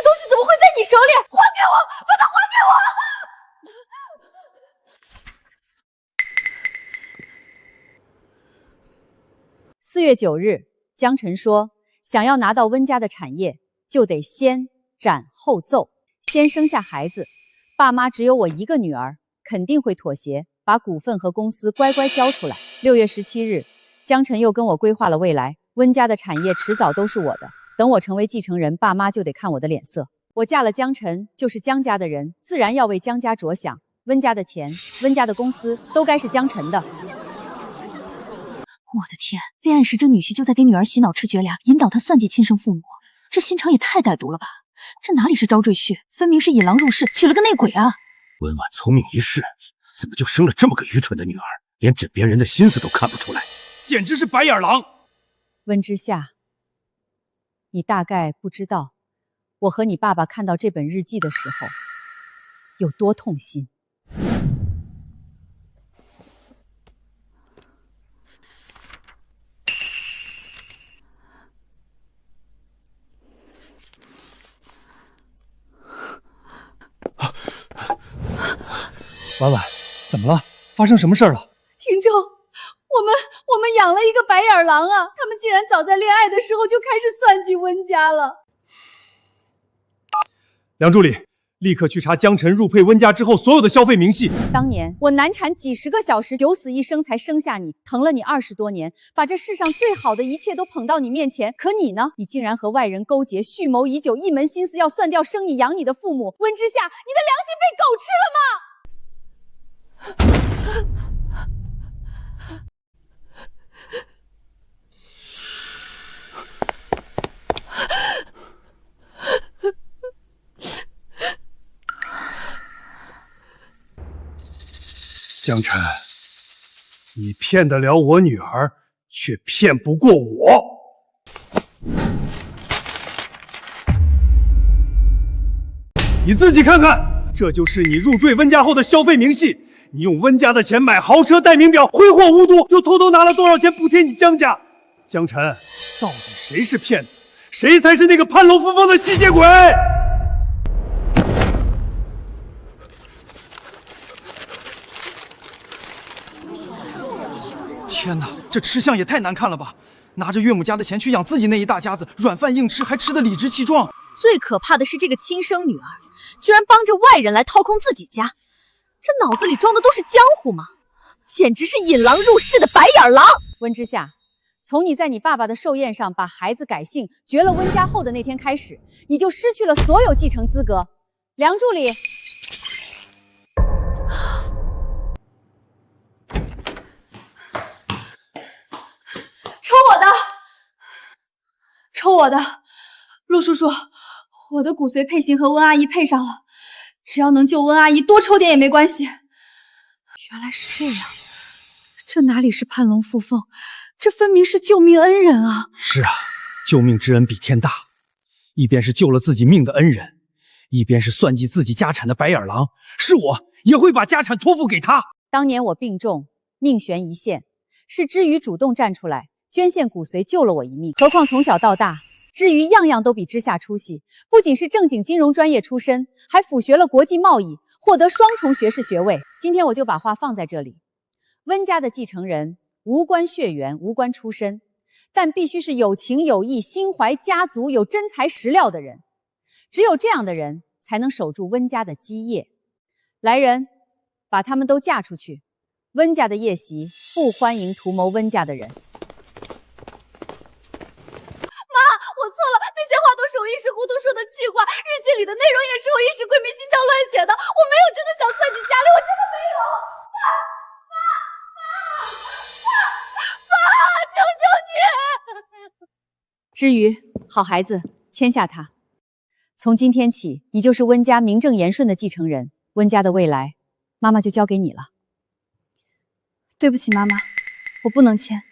东西怎么会在你手里？还给我，把它还给我！4月9日，江晨说，想要拿到温家的产业，就得先斩后奏，先生下孩子。爸妈只有我一个女儿，肯定会妥协，把股份和公司乖乖交出来。6月17日，江晨又跟我规划了未来，温家的产业迟早都是我的。等我成为继承人，爸妈就得看我的脸色。我嫁了江晨，就是江家的人，自然要为江家着想。温家的钱，温家的公司，都该是江晨的。我的天，恋爱时这女婿就在给女儿洗脑吃绝粮，引导她算计亲生父母，这心肠也太歹毒了吧！这哪里是招赘婿，分明是引狼入室，娶了个内鬼啊！温婉聪明一世，怎么就生了这么个愚蠢的女儿？连枕边人的心思都看不出来，简直是白眼狼！温之夏，你大概不知道，我和你爸爸看到这本日记的时候有多痛心。婉婉，怎么了？发生什么事儿了？听众，我们养了一个白眼狼啊！他们竟然早在恋爱的时候就开始算计温家了。梁助理，立刻去查江晨入配温家之后所有的消费明细。当年我难产几10个小时，九死一生才生下你，疼了你20多年，把这世上最好的一切都捧到你面前。可你呢？你竟然和外人勾结，蓄谋已久，一门心思要算掉生你养你的父母。温之夏，你的良心被狗吃了吗？江晨，你骗得了我女儿，却骗不过我。你自己看看，这就是你入赘温家后的消费明细。你用温家的钱买豪车、戴名表，挥霍无度，又偷偷拿了多少钱补贴你江家？江晨，到底谁是骗子，谁才是那个攀龙附凤的吸血鬼？天哪，这吃相也太难看了吧！拿着岳母家的钱去养自己那一大家子，软饭硬吃，还吃得理直气壮。最可怕的是这个亲生女儿，居然帮着外人来掏空自己家，这脑子里装的都是江湖吗？简直是引狼入室的白眼狼！温之夏，从你在你爸爸的寿宴上把孩子改姓，绝了温家后的那天开始，你就失去了所有继承资格。梁助理。抽我的，陆叔叔，我的骨髓配型和温阿姨配上了，只要能救温阿姨，多抽点也没关系。原来是这样，这哪里是攀龙附凤，这分明是救命恩人啊！是啊，救命之恩比天大，一边是救了自己命的恩人，一边是算计自己家产的白眼狼。是我也会把家产托付给他。当年我病重，命悬一线，是知瑜主动站出来捐献骨髓救了我一命。何况从小到大，知瑜样样都比之夏出息，不仅是正经金融专业出身，还辅学了国际贸易，获得双重学士学位。今天我就把话放在这里，温家的继承人无关血缘，无关出身，但必须是有情有义、心怀家族、有真材实料的人。只有这样的人才能守住温家的基业。来人，把他们都嫁出去。温家的夜袭不欢迎图谋温家的人。我错了，那些话都是我一时糊涂说的气话，日记里的内容也是我一时鬼迷心窍乱写的，我没有真的想算计家里，我真的没有。妈，求求你！知瑜，好孩子，签下他。从今天起，你就是温家名正言顺的继承人，温家的未来，妈妈就交给你了。对不起，妈妈，我不能签。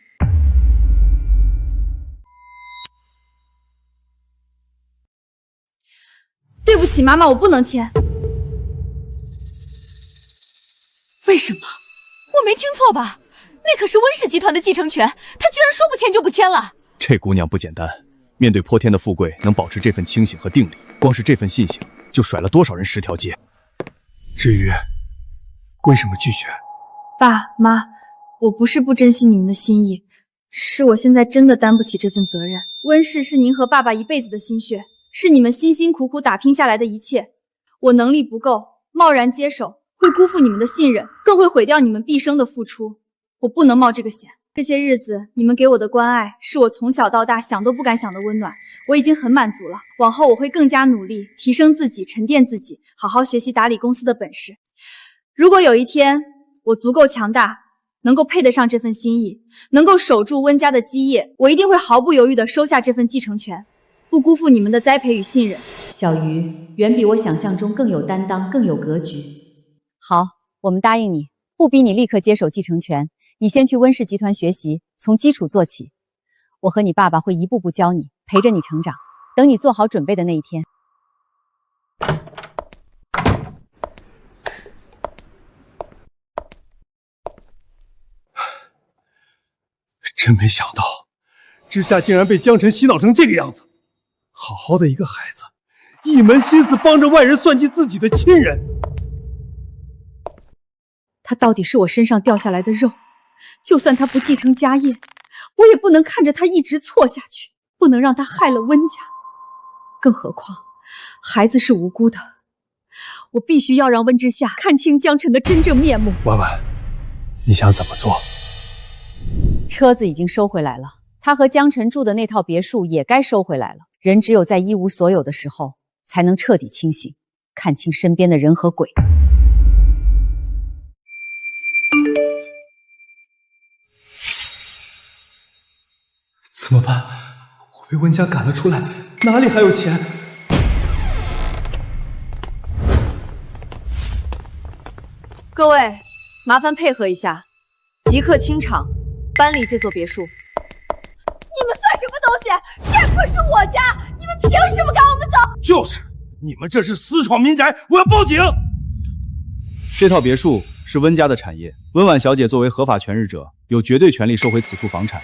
对不起，妈妈，我不能签。什么？我没听错吧？那可是温氏集团的继承权，他居然说不签就不签了。这姑娘不简单，面对泼天的富贵，能保持这份清醒和定力，光是这份信心，就甩了多少人10条街。至于为什么拒绝？爸妈，我不是不珍惜你们的心意，是我现在真的担不起这份责任。温氏是您和爸爸一辈子的心血，是你们辛辛苦苦打拼下来的一切。我能力不够，贸然接手会辜负你们的信任，更会毁掉你们毕生的付出。我不能冒这个险。这些日子你们给我的关爱，是我从小到大想都不敢想的温暖，我已经很满足了。往后我会更加努力，提升自己，沉淀自己，好好学习打理公司的本事。如果有一天我足够强大，能够配得上这份心意，能够守住温家的基业，我一定会毫不犹豫地收下这份继承权，不辜负你们的栽培与信任。小鱼远比我想象中更有担当，更有格局。好，我们答应你，不逼你立刻接手继承权，你先去温氏集团学习，从基础做起。我和你爸爸会一步步教你，陪着你成长，等你做好准备的那一天。真没想到，之夏竟然被江晨洗脑成这个样子。好好的一个孩子，一门心思帮着外人算计自己的亲人。他到底是我身上掉下来的肉，就算他不继承家业，我也不能看着他一直错下去，不能让他害了温家。更何况，孩子是无辜的，我必须要让温之夏看清江晨的真正面目。婉婉，你想怎么做？车子已经收回来了，他和江晨住的那套别墅也该收回来了。人只有在一无所有的时候，才能彻底清醒，看清身边的人和鬼。怎么办？我被温家赶了出来，哪里还有钱？各位，麻烦配合一下，即刻清场，搬离这座别墅。你们算什么东西？这可是我家，你们凭什么赶我们走？就是，你们这是私闯民宅，我要报警！这套别墅是温家的产业，温婉小姐作为合法权日者，有绝对权利收回此处房产。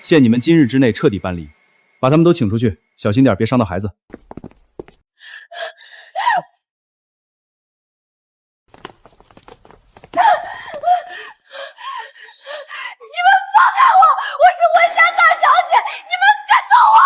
限你们今日之内彻底搬离，把他们都请出去，小心点，别伤到孩子。你们放开我！我是温家大小姐，你们赶走我！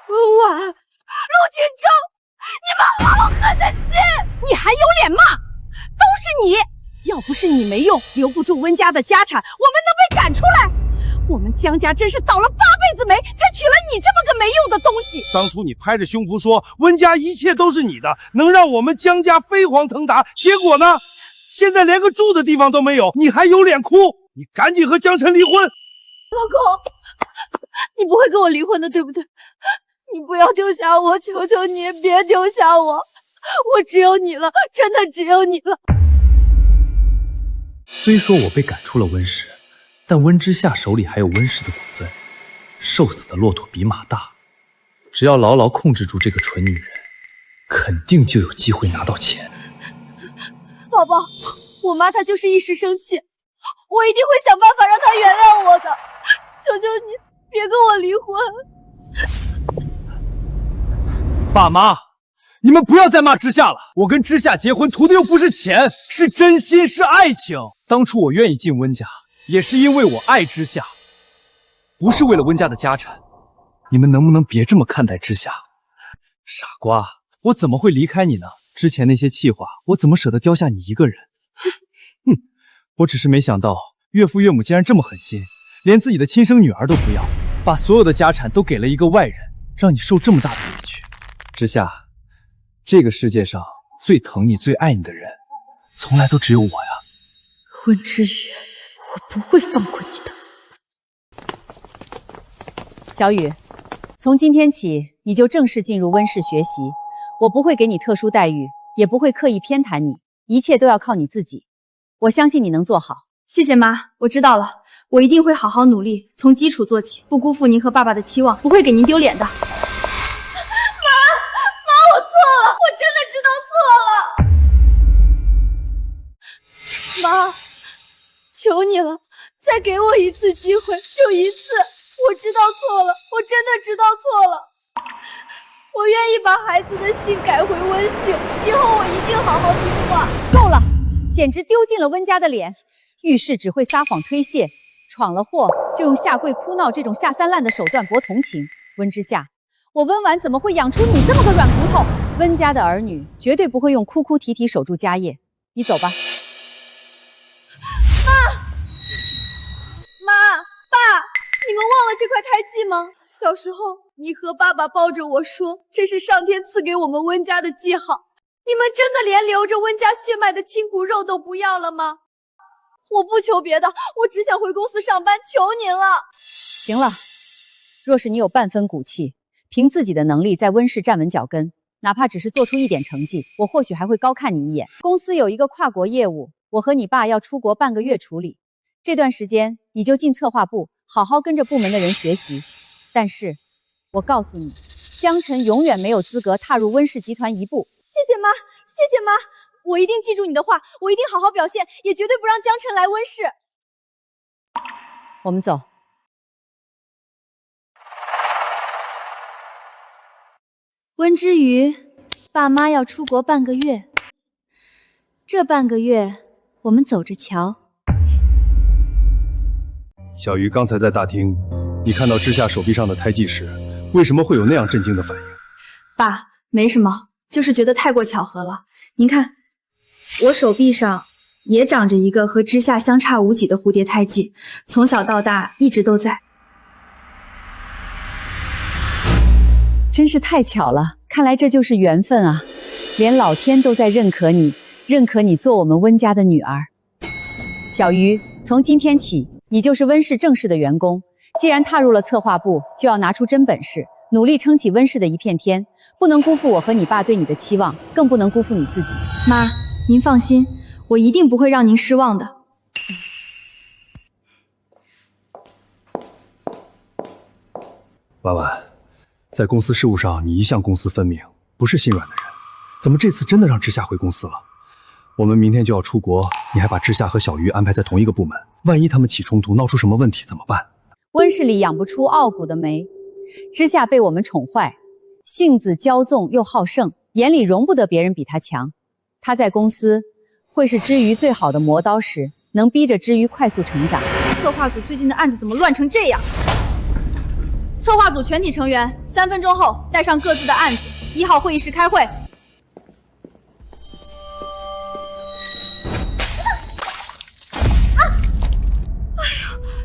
温婉，陆廷铮，你们好狠的心！你还有脸骂？都是你！要不是你没用，留不住温家的家产，我们能被赶出来？我们江家真是倒了8辈子霉，才娶了你这么个没用的东西。当初你拍着胸脯说温家一切都是你的，能让我们江家飞黄腾达，结果呢？现在连个住的地方都没有，你还有脸哭？你赶紧和江晨离婚！老公，你不会跟我离婚的，对不对？你不要丢下我，求求你别丢下我，我只有你了，真的只有你了。虽说我被赶出了温氏，但温之夏手里还有温氏的股份。瘦死的骆驼比马大，只要牢牢控制住这个蠢女人，肯定就有机会拿到钱。宝宝，我妈她就是一时生气，我一定会想办法让她原谅我的。求求你别跟我离婚。爸妈，你们不要再骂之夏了。我跟之夏结婚图的又不是钱，是真心，是爱情。当初我愿意进温家，也是因为我爱之夏，不是为了温家的家产。你们能不能别这么看待之夏？傻瓜，我怎么会离开你呢？之前那些气话，我怎么舍得丢下你一个人？哼，我只是没想到岳父岳母竟然这么狠心，连自己的亲生女儿都不要，把所有的家产都给了一个外人，让你受这么大的委屈。之夏，这个世界上最疼你、最爱你的人，从来都只有我呀。温之羽，我不会放过你的。小雨，从今天起，你就正式进入温氏学习。我不会给你特殊待遇，也不会刻意偏袒你，一切都要靠你自己。我相信你能做好，谢谢妈，我知道了，我一定会好好努力，从基础做起，不辜负您和爸爸的期望，不会给您丢脸的。妈，我错了，我真的知道错了。妈，求你了，再给我一次机会，就一次。我知道错了，我真的知道错了。我愿意把孩子的姓改回温姓，以后我一定好好听话。够了，简直丢尽了温家的脸。遇事只会撒谎推卸，闯了祸就用下跪哭闹这种下三滥的手段博同情。温之夏，我温婉怎么会养出你这么个软骨头？温家的儿女绝对不会用哭哭啼啼守住家业。你走吧。妈，爸，你们忘了这块胎记吗？小时候，你和爸爸抱着我说，这是上天赐给我们温家的记号。你们真的连流着温家血脉的亲骨肉都不要了吗？我不求别的，我只想回公司上班，求您了。行了，若是你有半分骨气，凭自己的能力在温氏站稳脚跟，哪怕只是做出一点成绩，我或许还会高看你一眼。公司有一个跨国业务，我和你爸要出国半个月处理，这段时间你就进策划部，好好跟着部门的人学习。但是，我告诉你，江晨永远没有资格踏入温氏集团一步。谢谢妈，谢谢妈，我一定记住你的话，我一定好好表现，也绝对不让江晨来温氏。我们走。温之瑜，爸妈要出国半个月，这半个月我们走着瞧。小鱼刚才在大厅，你看到之夏手臂上的胎记时，为什么会有那样震惊的反应？爸，没什么，就是觉得太过巧合了。您看，我手臂上也长着一个和之夏相差无几的蝴蝶胎记，从小到大一直都在。真是太巧了，看来这就是缘分啊！连老天都在认可你，认可你做我们温家的女儿。小鱼，从今天起，你就是温氏正式的员工。既然踏入了策划部，就要拿出真本事，努力撑起温氏的一片天，不能辜负我和你爸对你的期望，更不能辜负你自己。妈，您放心，我一定不会让您失望的。婉婉，在公司事务上，你一向公私分明，不是心软的人，怎么这次真的让之夏回公司了？我们明天就要出国，你还把之夏和小鱼安排在同一个部门，万一他们起冲突，闹出什么问题怎么办？温氏里养不出傲骨的梅，之夏被我们宠坏，性子骄纵又好胜，眼里容不得别人比他强。他在公司会是之瑜最好的磨刀石，能逼着之瑜快速成长。策划组最近的案子怎么乱成这样？策划组全体成员3分钟后带上各自的案子，1号会议室开会。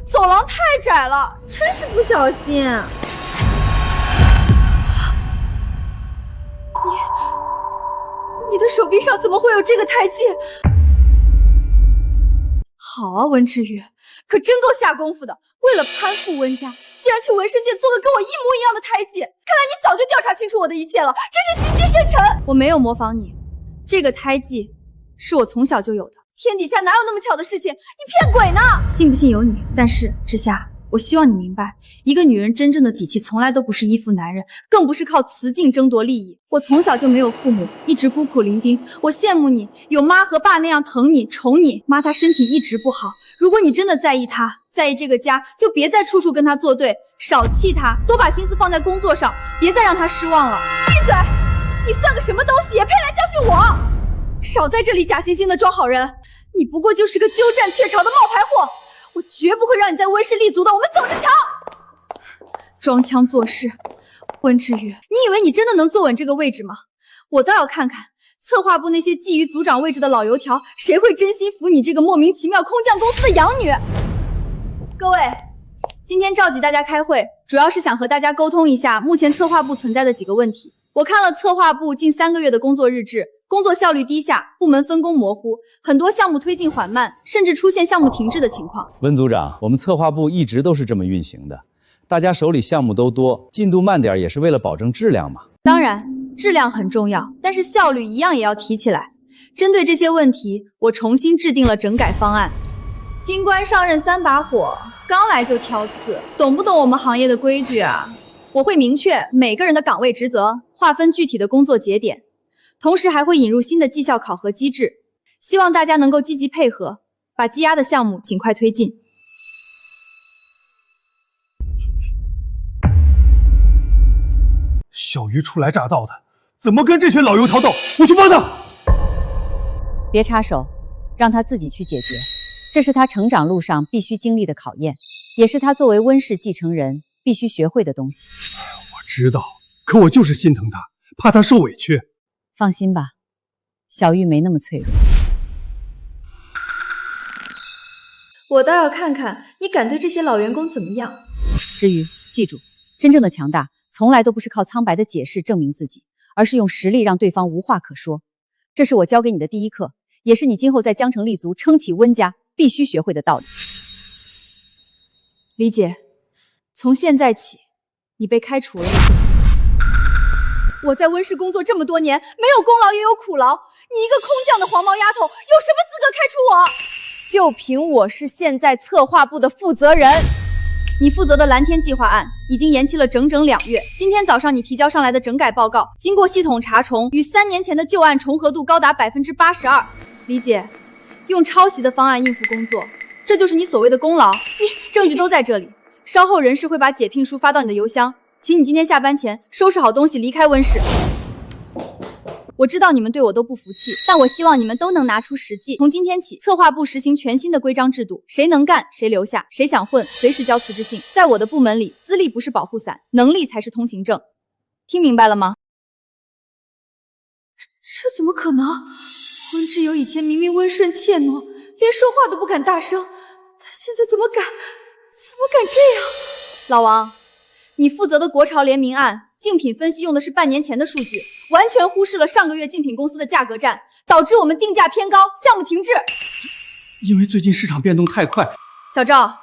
走廊太窄了，真是不小心。你的手臂上怎么会有这个胎记？好啊，温之瑜，可真够下功夫的。为了攀附温家，居然去纹身店做了跟我一模一样的胎记。看来你早就调查清楚我的一切了，真是心机深沉。我没有模仿你，这个胎记是我从小就有的。天底下哪有那么巧的事情？你骗鬼呢！信不信由你。但是之夏，我希望你明白，一个女人真正的底气从来都不是依附男人，更不是靠雌竞争夺利益。我从小就没有父母，一直孤苦伶仃。我羡慕你有妈和爸那样疼你宠你。妈她身体一直不好，如果你真的在意她，在意这个家，就别再处处跟她作对，少气她，多把心思放在工作上，别再让她失望了。闭嘴！你算个什么东西，也配来教训我？少在这里假惺惺的装好人，你不过就是个鸠占鹊巢的冒牌货，我绝不会让你在温氏立足的。我们走着瞧。装腔作势，温之瑜，你以为你真的能坐稳这个位置吗？我倒要看看策划部那些觊觎组长位置的老油条，谁会真心服你这个莫名其妙空降公司的养女？各位，今天召集大家开会，主要是想和大家沟通一下目前策划部存在的几个问题。我看了策划部近3个月的工作日志，工作效率低下，部门分工模糊，很多项目推进缓慢，甚至出现项目停滞的情况。温组长，我们策划部一直都是这么运行的，大家手里项目都多，进度慢点也是为了保证质量嘛。当然，质量很重要，但是效率一样也要提起来。针对这些问题，我重新制定了整改方案。新官上任3把火，刚来就挑刺，懂不懂我们行业的规矩啊？我会明确每个人的岗位职责，划分具体的工作节点，同时还会引入新的绩效考核机制，希望大家能够积极配合，把积压的项目尽快推进。小鱼初来乍到的，怎么跟这群老油条斗？我去帮他。别插手，让他自己去解决。这是他成长路上必须经历的考验，也是他作为温氏继承人必须学会的东西。我知道，可我就是心疼他，怕他受委屈。放心吧，小玉没那么脆弱。我倒要看看你敢对这些老员工怎么样。至于记住，真正的强大从来都不是靠苍白的解释证明自己，而是用实力让对方无话可说。这是我教给你的第一课，也是你今后在江城立足、撑起温家必须学会的道理。李姐，从现在起，你被开除了。我在温氏工作这么多年，没有功劳也有苦劳，你一个空降的黄毛丫头，有什么资格开除我？就凭我是现在策划部的负责人。你负责的蓝天计划案已经延期了整整2月。今天早上你提交上来的整改报告，经过系统查重，与3年前的旧案重合度高达82%。李姐，用抄袭的方案应付工作，这就是你所谓的功劳？证据都在这里。稍后人事会把解聘书发到你的邮箱，请你今天下班前收拾好东西离开温氏。我知道你们对我都不服气，但我希望你们都能拿出实际。从今天起，策划部实行全新的规章制度，谁能干谁留下，谁想混随时交辞职信。在我的部门里，资历不是保护伞，能力才是通行证。听明白了吗？这怎么可能？温之友以前明明温顺怯懦，连说话都不敢大声，他现在怎么敢这样？老王，你负责的国潮联名案竞品分析用的是半年前的数据，完全忽视了上个月竞品公司的价格战，导致我们定价偏高，项目停滞。因为最近市场变动太快。小赵，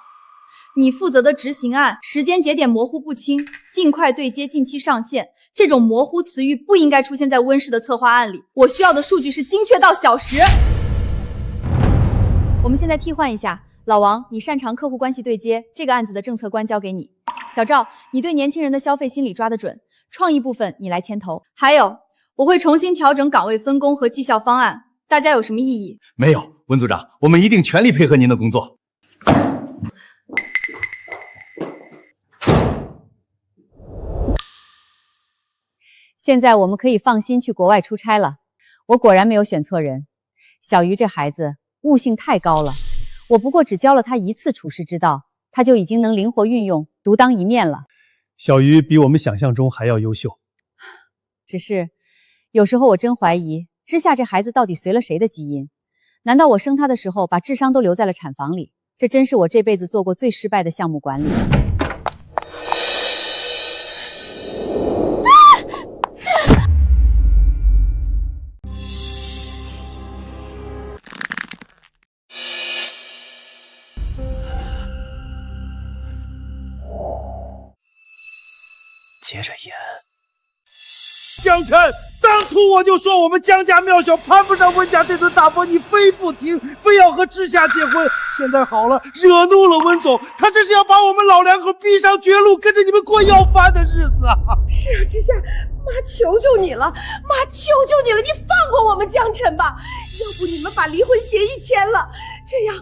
你负责的执行案时间节点模糊不清，尽快对接，近期上线。这种模糊词语不应该出现在温氏的策划案里。我需要的数据是精确到小时。我们现在替换一下，老王，你擅长客户关系对接，这个案子的政策官交给你。小赵，你对年轻人的消费心理抓得准，创意部分你来牵头。还有，我会重新调整岗位分工和绩效方案，大家有什么异议？没有，温组长，我们一定全力配合您的工作。现在我们可以放心去国外出差了。我果然没有选错人，小鱼这孩子悟性太高了，我不过只教了他1次处世之道，他就已经能灵活运用，独当一面了。小鱼比我们想象中还要优秀。只是有时候我真怀疑之夏这孩子到底随了谁的基因？难道我生他的时候把智商都留在了产房里？这真是我这辈子做过最失败的项目管理。接着演。江辰，当初我就说我们江家庙小攀不上温家这顿大伯，你非不听，非要和知夏结婚。现在好了，惹怒了温总，他这是要把我们老两口逼上绝路，跟着你们过要饭的日子啊！是啊，知夏，妈求求你了，妈求求你了，你放过我们江辰吧，要不你们把离婚协议签了，这样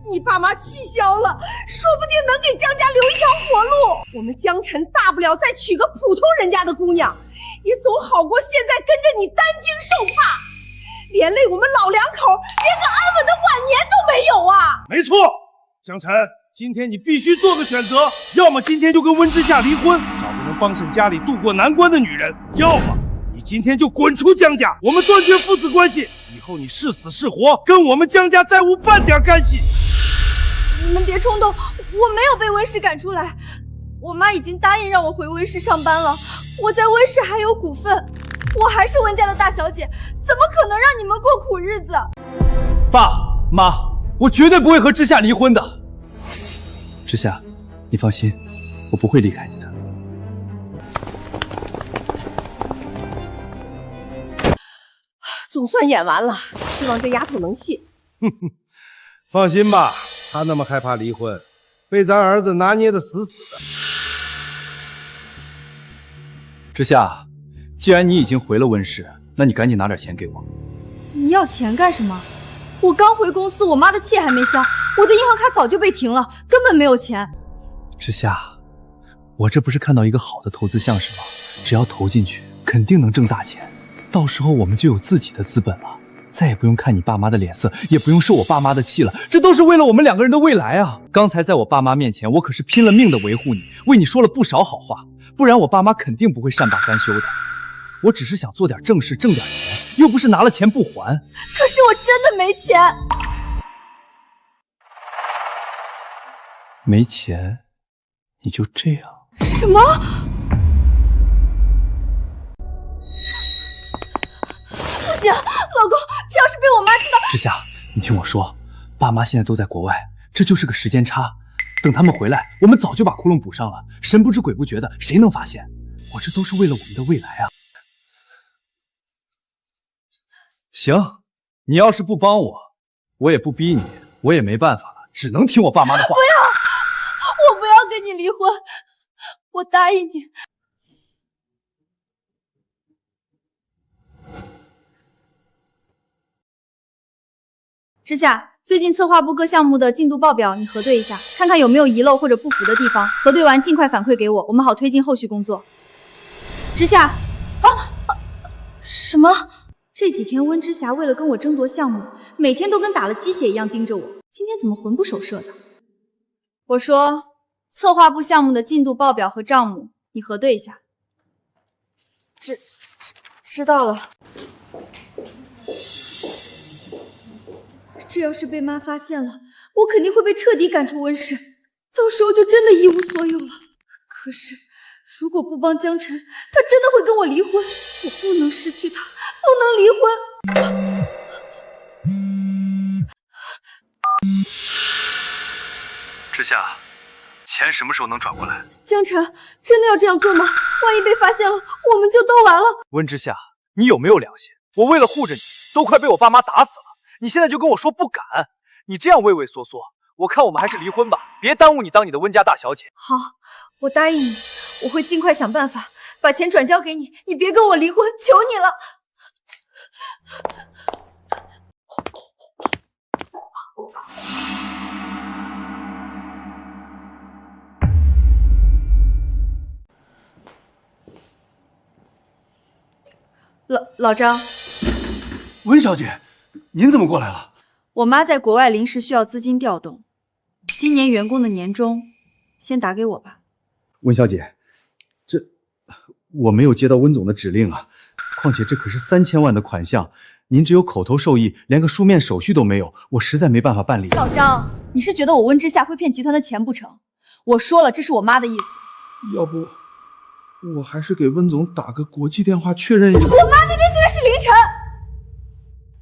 你爸妈气消了，说不定能给江家留一条活路。我们江辰大不了再娶个普通人家的姑娘，也总好过现在跟着你担惊受怕，连累我们老两口连个安稳的晚年都没有啊！没错，江辰，今天你必须做个选择，要么今天就跟温之夏离婚，找个能帮衬家里渡过难关的女人，要么你今天就滚出江家，我们断绝父子关系，以后你是死是活，跟我们江家再无半点干系。你们别冲动，我没有被温氏赶出来，我妈已经答应让我回温氏上班了，我在温氏还有股份，我还是温家的大小姐，怎么可能让你们过苦日子？爸妈，我绝对不会和知夏离婚的。知夏，你放心，我不会离开你的。总算演完了，希望这丫头能信。放心吧，他那么害怕离婚，被咱儿子拿捏的死死的。之夏，既然你已经回了温氏，那你赶紧拿点钱给我。你要钱干什么？我刚回公司，我妈的气还没消，我的银行卡早就被停了，根本没有钱。之夏，我这不是看到一个好的投资项是吗？只要投进去，肯定能挣大钱，到时候我们就有自己的资本了，再也不用看你爸妈的脸色，也不用受我爸妈的气了，这都是为了我们两个人的未来啊！刚才在我爸妈面前，我可是拼了命的维护你，为你说了不少好话，不然我爸妈肯定不会善罢甘休的。我只是想做点正事，挣点钱，又不是拿了钱不还。可是我真的没钱。没钱，你就这样？什么？不行，老公，这要是被我妈知道……之夏，你听我说，爸妈现在都在国外，这就是个时间差。等他们回来，我们早就把窟窿补上了，神不知鬼不觉的，谁能发现？我这都是为了我们的未来啊！行，你要是不帮我，我也不逼你，我也没办法了，只能听我爸妈的话。不要，我不要跟你离婚，我答应你。之夏，最近策划部各项目的进度报表你核对一下，看看有没有遗漏或者不符的地方，核对完尽快反馈给我，我们好推进后续工作。之夏，什么？这几天温之霞为了跟我争夺项目，每天都跟打了鸡血一样盯着我，今天怎么魂不守舍的？我说，策划部项目的进度报表和账目你核对一下。知道了。这要是被妈发现了，我肯定会被彻底赶出温氏，到时候就真的一无所有了。可是如果不帮江晨，他真的会跟我离婚，我不能失去他，不能离婚。之夏，钱什么时候能转过来？江晨，真的要这样做吗？万一被发现了，我们就都完了。温之夏，你有没有良心？我为了护着你，都快被我爸妈打死了，你现在就跟我说不敢？你这样畏畏缩缩，我看我们还是离婚吧，别耽误你当你的温家大小姐。好，我答应你，我会尽快想办法把钱转交给你，你别跟我离婚，求你了。老张，温小姐，您怎么过来了？我妈在国外临时需要资金调动，今年员工的年终先打给我吧。温小姐，我没有接到温总的指令啊，况且这可是3000万的款项，您只有口头授意，连个书面手续都没有，我实在没办法办理。老张，你是觉得我温之夏会骗集团的钱不成？我说了，这是我妈的意思。要不我还是给温总打个国际电话确认一下。我妈那边现在是凌晨，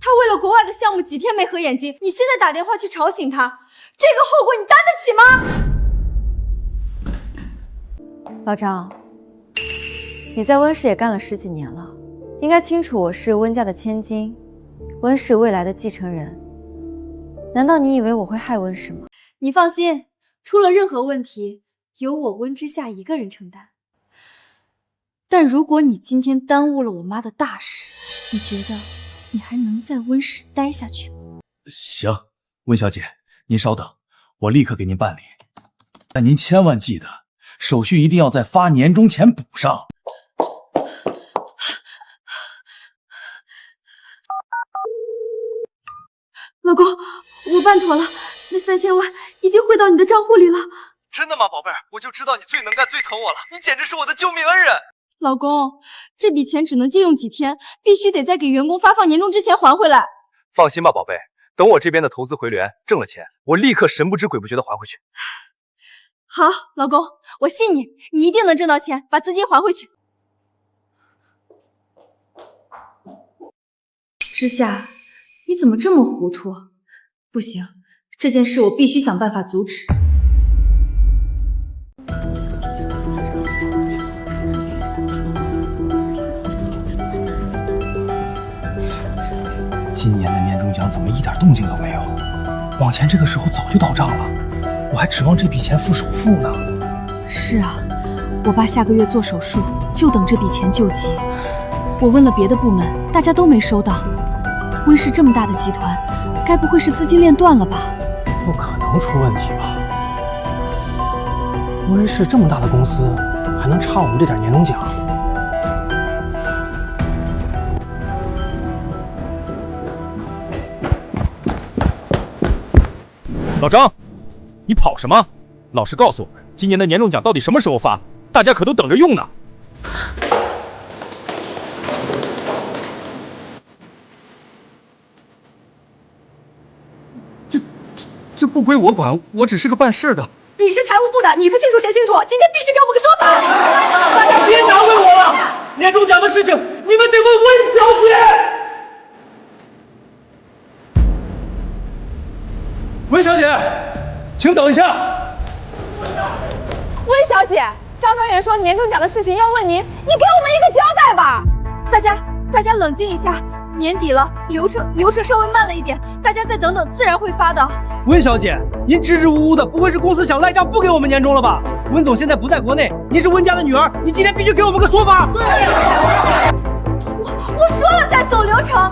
她为了国外的项目几天没合眼睛，你现在打电话去吵醒她，这个后果你担得起吗？老张，你在温氏也干了10几年了，应该清楚我是温家的千金，温氏未来的继承人。难道你以为我会害温氏吗？你放心，出了任何问题，由我温之夏一个人承担。但如果你今天耽误了我妈的大事，你觉得你还能在温氏待下去吗？行，温小姐，您稍等，我立刻给您办理。但您千万记得，手续一定要在发年终前补上。老公，我办妥了，那3000万已经汇到你的账户里了。真的吗，宝贝儿？我就知道你最能干、最疼我了，你简直是我的救命恩人。老公，这笔钱只能借用几天，必须得在给员工发放年终之前还回来。放心吧，宝贝，等我这边的投资回流，挣了钱，我立刻神不知鬼不觉的还回去。好，老公，我信你，你一定能挣到钱，把资金还回去。之夏，你怎么这么糊涂？不行，这件事我必须想办法阻止。今年的年终奖怎么一点动静都没有？往前这个时候早就到账了，我还指望这笔钱付首付呢。是啊，我爸下个月做手术，就等这笔钱救急。我问了别的部门，大家都没收到。温氏这么大的集团，该不会是资金链断了吧？不可能出问题吧？温氏这么大的公司，还能差我们这点年终奖？老张，你跑什么？老实告诉我们，今年的年终奖到底什么时候发？大家可都等着用呢。这不归我管，我只是个办事的。你是财务部的，你不清楚谁清楚？今天必须给我们个说法！大家别难为我了，年终奖的事情你们得问温小姐。温小姐，请等一下。温小姐，张专员说年终奖的事情要问您，你给我们一个交代吧。大家冷静一下，年底了，流程稍微慢了一点，大家再等等，自然会发的。温小姐，您支支吾吾的，不会是公司想赖账不给我们年终了吧？温总现在不在国内，您是温家的女儿，你今天必须给我们个说法。对，我说了再走流程，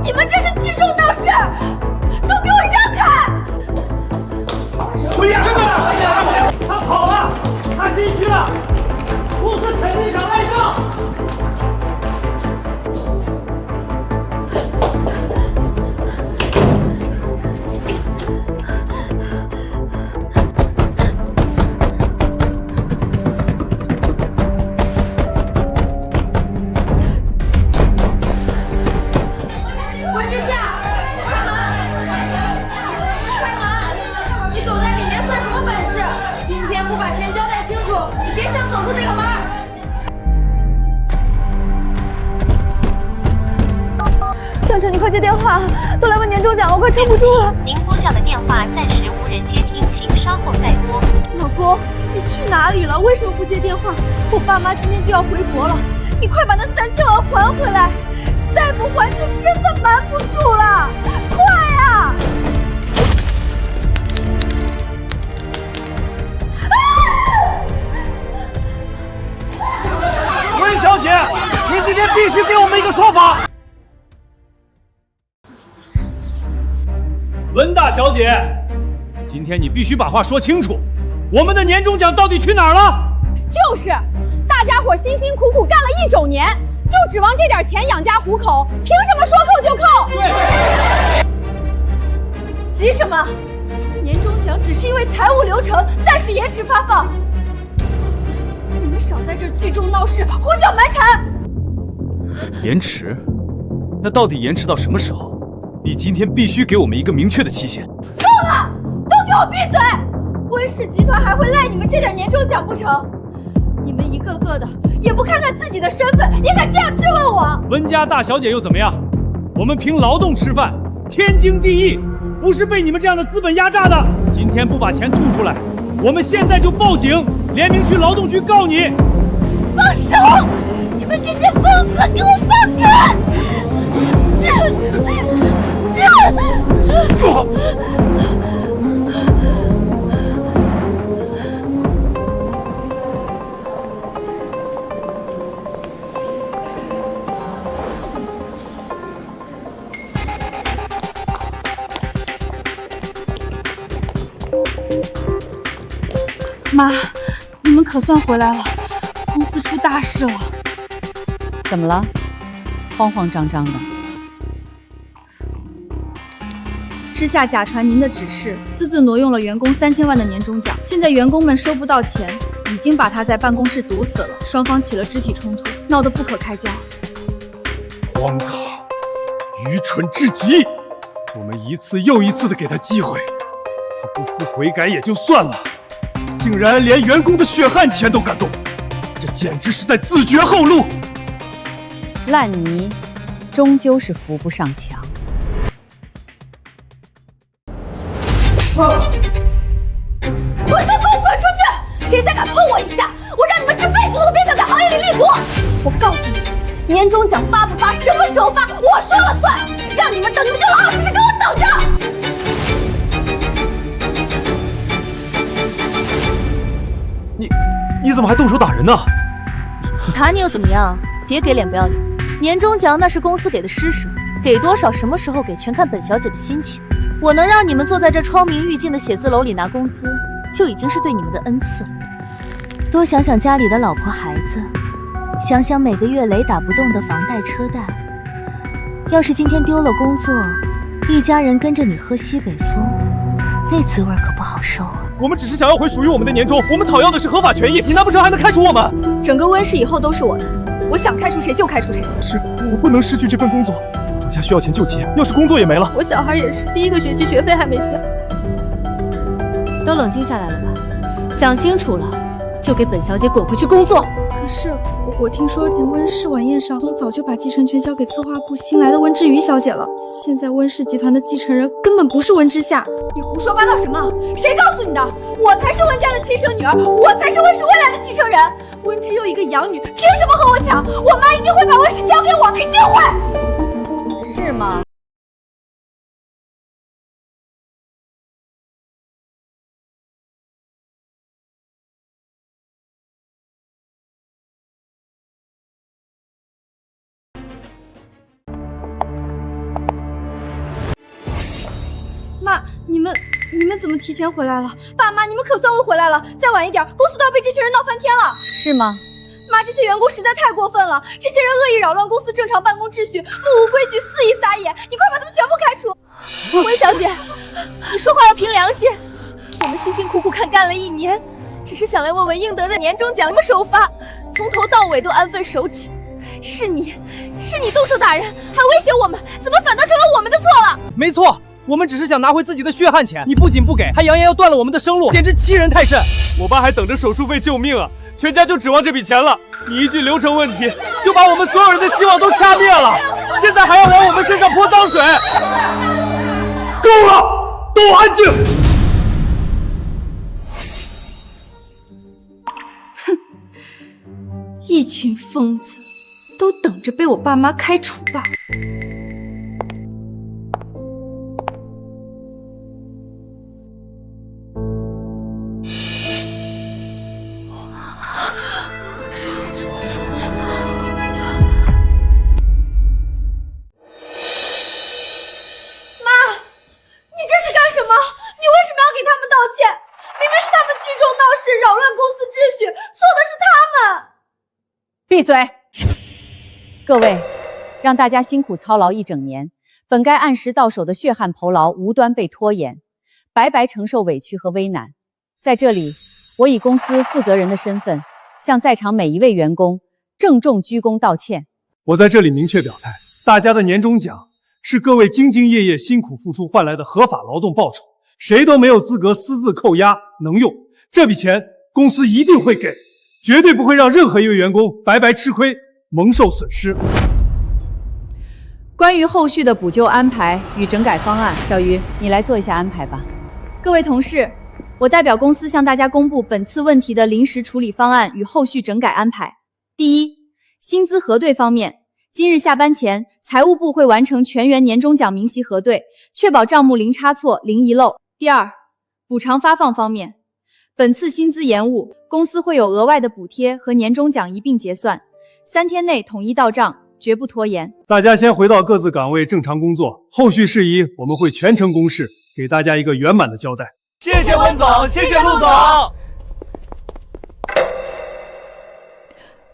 你们这是聚众闹事，都给我让开！不要！他跑了，他心虚了，公司肯定想赖账。江晨，你快接电话，都来问年终奖了，我快撑不住了。您拨叫的电话暂时无人接听，请稍后再拨。老公，你去哪里了？为什么不接电话？我爸妈今天就要回国了，你快把那3000万还回来，再不还就真的瞒不住了，快啊！温小姐，您今天必须给我们一个说法。温大小姐，今天你必须把话说清楚，我们的年终奖到底去哪儿了？就是，大家伙辛辛苦苦干了1整年，就指望这点钱养家糊口，凭什么说扣就扣？对，急什么？年终奖只是因为财务流程暂时延迟发放，你们少在这聚众闹事，胡搅蛮缠。延迟？那到底延迟到什么时候？你今天必须给我们一个明确的期限。够了，都给我闭嘴！温氏集团还会赖你们这点年终奖不成？你们一个个的也不看看自己的身份，也敢这样质问我？温家大小姐又怎么样？我们凭劳动吃饭，天经地义，不是被你们这样的资本压榨的。今天不把钱吐出来，我们现在就报警，联名去劳动局告你。放手！你们这些疯子，给我放开！妈，你们可算回来了，公司出大事了。怎么了？慌慌张张的。知下假传您的指示，私自挪用了员工3000万的年终奖，现在员工们收不到钱，已经把他在办公室毒死了，双方起了肢体冲突，闹得不可开交。荒唐，愚蠢至极！我们一次又一次的给他机会，他不思悔改也就算了，竟然连员工的血汗钱都敢动，这简直是在自掘后路。烂泥终究是扶不上墙。我都给我滚出去！谁再敢碰我一下，我让你们这辈子都别想在行业里立足！我告诉你们，年终奖发不发，什么时候发，我说了算！让你们等，你们就老老实实给我等着！么还动手打人呢？打你又怎么样？别给脸不要脸。年终奖那是公司给的施舍，给多少什么时候给全看本小姐的心情。我能让你们坐在这窗明玉净的写字楼里拿工资，就已经是对你们的恩赐了。多想想家里的老婆孩子，想想每个月雷打不动的房贷车贷。要是今天丢了工作，一家人跟着你喝西北风，那滋味可不好受啊。我们只是想要回属于我们的年终，我们讨要的是合法权益，你难不成还能开除我们？整个温氏以后都是我的，我想开除谁就开除谁。是我不能失去这份工作，我家需要钱救急，要是工作也没了，我小孩也是，第1个学期学费还没交。都冷静下来了吧？想清楚了，就给本小姐滚回去工作。可是我听说，连温氏晚宴上，早就把继承权交给策划部新来的温之瑜小姐了。现在温氏集团的继承人根本不是温之夏。你胡说八道什么？谁告诉你的？我才是温家的亲生女儿，我才是温氏未来的继承人。温之又一个养女，凭什么和我抢？我妈一定会把温氏交给我，一定会。是吗？妈，你们怎么提前回来了？爸妈，你们可算会回来了！再晚一点，公司都要被这群人闹翻天了。是吗？妈，这些员工实在太过分了！这些人恶意扰乱公司正常办公秩序，目无规矩，肆意撒野！你快把他们全部开除！温小姐，你说话要凭良心。我们辛辛苦苦干了1年，只是想来问问应得的年终奖什么时候发，从头到尾都安分守己。是你动手打人，还威胁我们，怎么反倒成了我们的错了？没错。我们只是想拿回自己的血汗钱，你不仅不给，还扬言要断了我们的生路，简直欺人太甚！我爸还等着手术费救命啊，全家就指望这笔钱了。你一句流程问题，就把我们所有人的希望都掐灭了，现在还要往我们身上泼脏水！够了，都安静！哼，一群疯子，都等着被我爸妈开除吧。闭嘴！各位，让大家辛苦操劳1整年，本该按时到手的血汗酬劳无端被拖延，白白承受委屈和危难。在这里，我以公司负责人的身份，向在场每一位员工郑重鞠躬道歉。我在这里明确表态，大家的年终奖是各位兢兢业业、辛苦付出换来的合法劳动报酬，谁都没有资格私自扣押，能用。这笔钱公司一定会给。绝对不会让任何一位员工白白吃亏，蒙受损失。关于后续的补救安排与整改方案，小鱼，你来做一下安排吧。各位同事，我代表公司向大家公布本次问题的临时处理方案与后续整改安排。第一，薪资核对方面，今日下班前，财务部会完成全员年终奖明细核对，确保账目零差错、零遗漏。第二，补偿发放方面，本次薪资延误，公司会有额外的补贴和年终奖一并结算，3天内统一到账，绝不拖延。大家先回到各自岗位正常工作，后续事宜我们会全程公示，给大家一个圆满的交代。谢谢温总，谢谢陆总。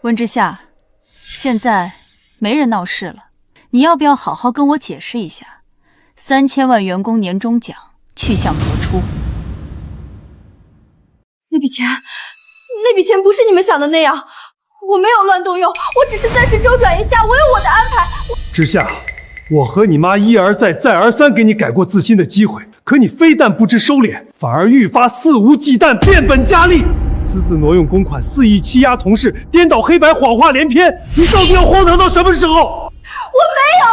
温之夏，现在没人闹事了，你要不要好好跟我解释一下，3000万员工年终奖去向何处？那笔钱不是你们想的那样，我没有乱动用，我只是暂时周转一下，我有我的安排。之夏，我和你妈一而再再而三给你改过自新的机会，可你非但不知收敛，反而愈发肆无忌惮，变本加厉，私自挪用公款，肆意欺压同事，颠倒黑白，谎话连篇。你到底要荒唐到什么时候？我没有，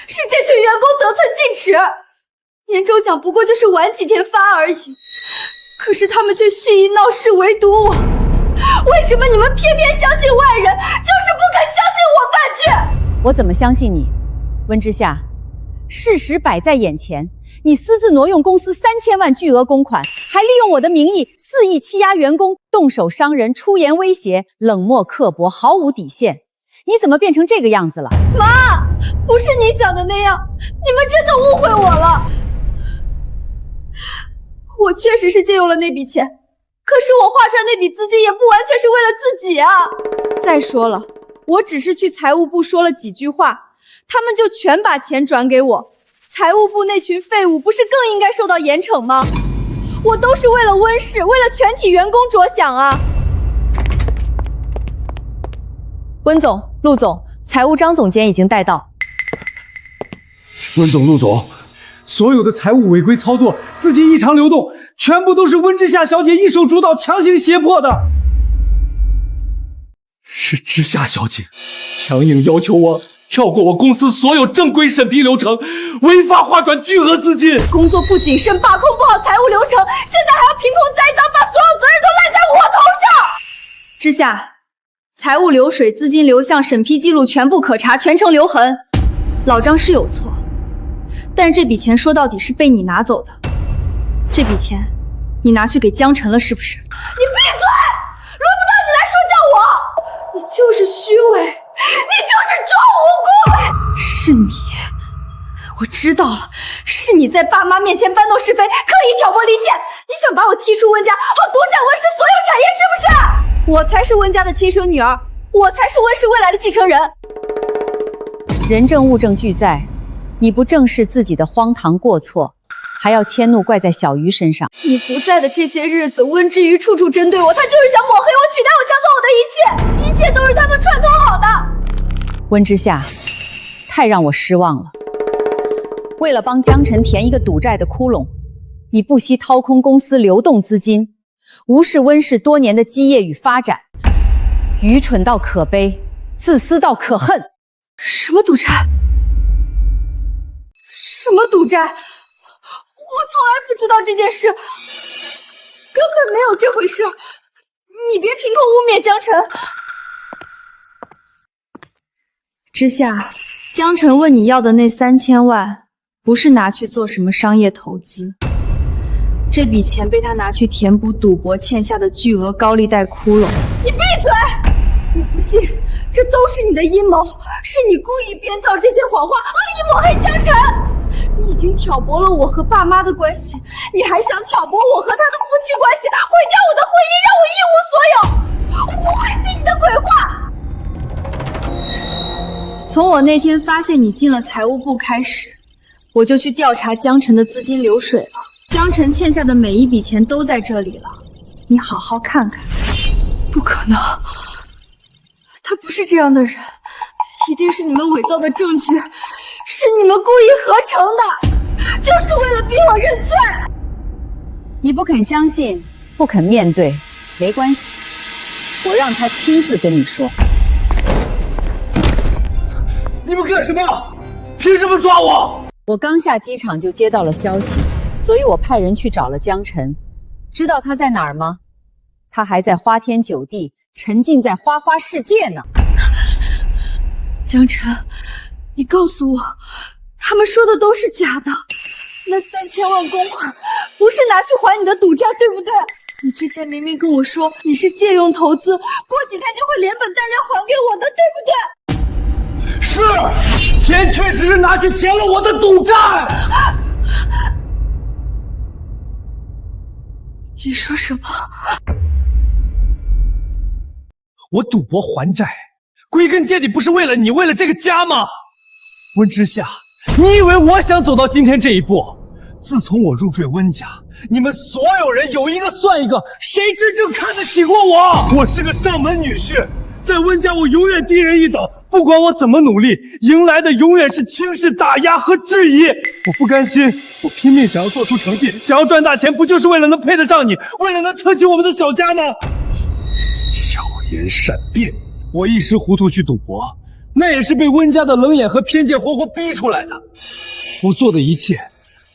是这群员工得寸进尺，年终奖不过就是晚几天发而已。可是他们却蓄意闹事，围堵我。为什么你们偏偏相信外人，就是不肯相信我半句？我怎么相信你？温之夏，事实摆在眼前，你私自挪用公司3000万巨额公款，还利用我的名义肆意欺压员工，动手伤人，出言威胁，冷漠刻薄，毫无底线。你怎么变成这个样子了？妈，不是你想的那样，你们真的误会我了。我确实是借用了那笔钱，可是我划船那笔资金也不完全是为了自己啊。再说了，我只是去财务部说了几句话，他们就全把钱转给我。财务部那群废物不是更应该受到严惩吗？我都是为了温氏，为了全体员工着想啊。温总、陆总，财务张总监已经带到。温总、陆总，所有的财务违规操作、资金异常流动，全部都是温之夏小姐一手主导、强行胁迫的。是之夏小姐强硬要求我跳过我公司所有正规审批流程，违法划转巨额资金。工作不谨慎，把控不好财务流程，现在还要凭空栽赃，把所有责任都赖在我头上。之夏，财务流水、资金流向、审批记录全部可查，全程留痕。老张是有错，但是这笔钱说到底是被你拿走的。这笔钱，你拿去给江晨了，是不是？你闭嘴！轮不到你来说教我！你就是虚伪，你就是装无辜！是你，我知道了，是你在爸妈面前搬弄是非，刻意挑拨离间，你想把我踢出温家，好独占温氏所有产业，是不是？我才是温家的亲生女儿，我才是温氏未来的继承人。人证物证俱在，你不正视自己的荒唐过错，还要迁怒怪在小鱼身上。你不在的这些日子，温之瑜处处针对我，他就是想抹黑我，取代我，抢走我的一切，一切都是他们串通好的。温之夏，太让我失望了。为了帮江晨填一个赌债的窟窿，你不惜掏空公司流动资金，无视温氏多年的基业与发展，愚蠢到可悲，自私到可恨。什么赌债？什么赌债？我从来不知道这件事，根本没有这回事。你别凭空污蔑江晨。之夏，江晨问你要的那3000万，不是拿去做什么商业投资，这笔钱被他拿去填补赌博欠下的巨额高利贷窟窿。你闭嘴！我不信，这都是你的阴谋，是你故意编造这些谎话，恶意抹黑江晨。你已经挑拨了我和爸妈的关系，你还想挑拨我和他的夫妻关系，毁掉我的婚姻，让我一无所有。我不会信你的鬼话。从我那天发现你进了财务部开始，我就去调查江晨的资金流水了。江晨欠下的每一笔钱都在这里了，你好好看看。不可能，他不是这样的人，一定是你们伪造的证据，是你们故意合成的，就是为了逼我认罪。你不肯相信，不肯面对，没关系，我让他亲自跟你说。你们干什么？凭什么抓我？我刚下机场就接到了消息，所以我派人去找了江晨。知道他在哪儿吗？他还在花天酒地，沉浸在花花世界呢。江晨，你告诉我，他们说的都是假的。那3000万公款不是拿去还你的赌债，对不对？你之前明明跟我说你是借用投资，过几天就会连本带利还给我的，对不对？是，钱确实是拿去填了我的赌债。你说什么？我赌博还债，归根结底不是为了你，为了这个家吗？温之夏，你以为我想走到今天这一步？自从我入赘温家，你们所有人有一个算一个，谁真正看得起过我？我是个上门女婿，在温家我永远低人一等，不管我怎么努力，迎来的永远是轻视、打压和质疑。我不甘心，我拼命想要做出成绩，想要赚大钱，不就是为了能配得上你，为了能撑起我们的小家吗？巧言善辩，我一时糊涂去赌博，那也是被温家的冷眼和偏见活活逼出来的。我做的一切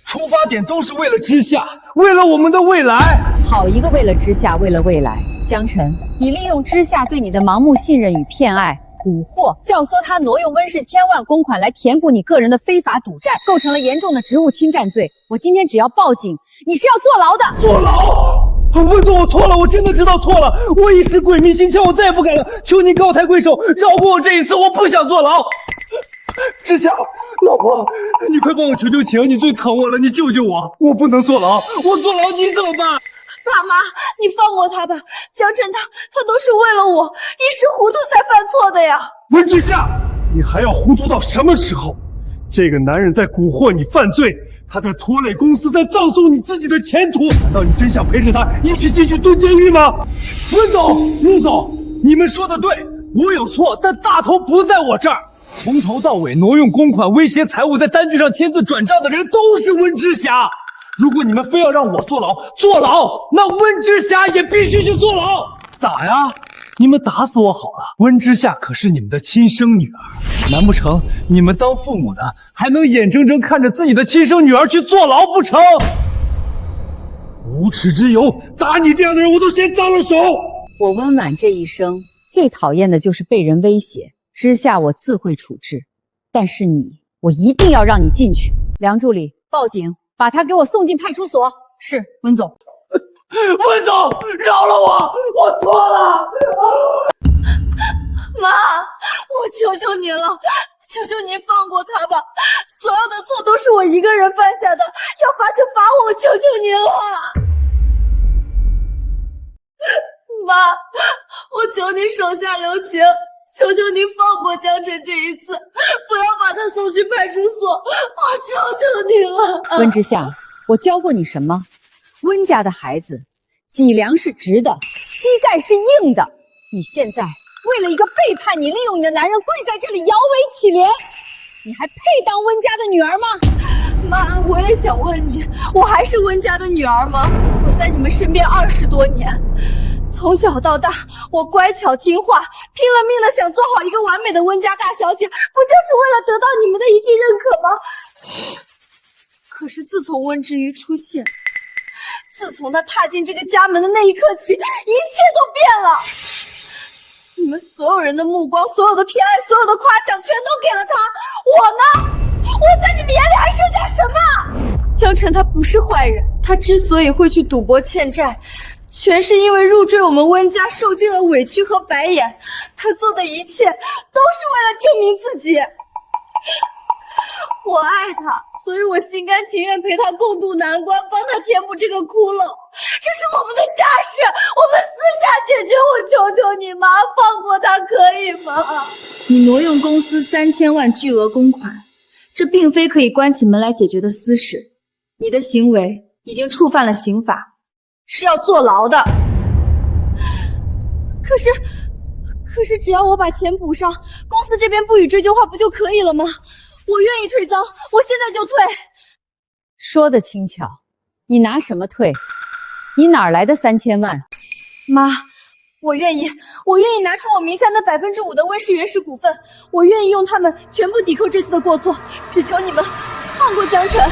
出发点都是为了之夏，为了我们的未来。好一个为了之夏，为了未来！江晨，你利用之夏对你的盲目信任与偏爱，蛊惑，教唆他挪用温氏1000万公款来填补你个人的非法赌债，构成了严重的职务侵占罪。我今天只要报警，你是要坐牢的。坐牢？温总，我错了，我真的知道错了，我一时鬼迷心窍，我再也不敢了，求你高抬贵手，饶过我这一次，我不想坐牢。志夏，老婆，你快帮我求求情，你最疼我了，你救救我，我不能坐牢，我坐牢你怎么办？爸妈，你放过他吧，江辰他都是为了我，一时糊涂才犯错的呀。温之夏，你还要糊涂到什么时候？这个男人在蛊惑你犯罪，他在拖累公司，在葬送你自己的前途。难道你真想陪着他一起进去蹲监狱吗？温总、陆总，你们说的对，我有错，但大头不在我这儿。从头到尾挪用公款、威胁财物，在单据上签字转账的人都是温之霞。如果你们非要让我坐牢，那温之霞也必须去坐牢。打呀！你们打死我好了。温之夏可是你们的亲生女儿，难不成你们当父母的还能眼睁睁看着自己的亲生女儿去坐牢不成？无耻之尤，打你这样的人我都先脏了手。我温婉这一生最讨厌的就是被人威胁，之下我自会处置，但是你，我一定要让你进去。梁助理，报警，把他给我送进派出所。是，温总。温总，饶了我，我错了。妈，我求求您了，求求您放过他吧，所有的错都是我一个人犯下的，要罚就罚我求求您了。妈，我求你手下留情，求求您放过江辰这一次，不要把他送去派出所，我求求您了。温之夏，我教过你什么？温家的孩子，脊梁是直的，膝盖是硬的。你现在为了一个背叛你、利用你的男人，跪在这里摇尾乞怜，你还配当温家的女儿吗？妈，我也想问你，我还是温家的女儿吗？我在你们身边20多年，从小到大，我乖巧听话，拼了命的想做好一个完美的温家大小姐，不就是为了得到你们的一句认可吗？可是自从温之瑜出现，自从他踏进这个家门的那一刻起，一切都变了。你们所有人的目光、所有的偏爱、所有的夸奖，全都给了他。我呢？我在你们眼里还剩下什么？江辰他不是坏人，他之所以会去赌博欠债，全是因为入赘我们温家受尽了委屈和白眼。他做的一切都是为了证明自己。我爱他，所以我心甘情愿陪他共度难关，帮他填补这个窟窿。这是我们的家事，我们私下解决。我求求你妈，放过他可以吗？你挪用公司3000万巨额公款，这并非可以关起门来解决的私事。你的行为已经触犯了刑法，是要坐牢的。可是只要我把钱补上，公司这边不予追究话，不就可以了吗？我愿意退赃，我现在就退。说得轻巧，你拿什么退？你哪来的3000万？妈，我愿意拿出我名下那5%的温氏原始股份，我愿意用它们全部抵扣这次的过错，只求你们放过江辰。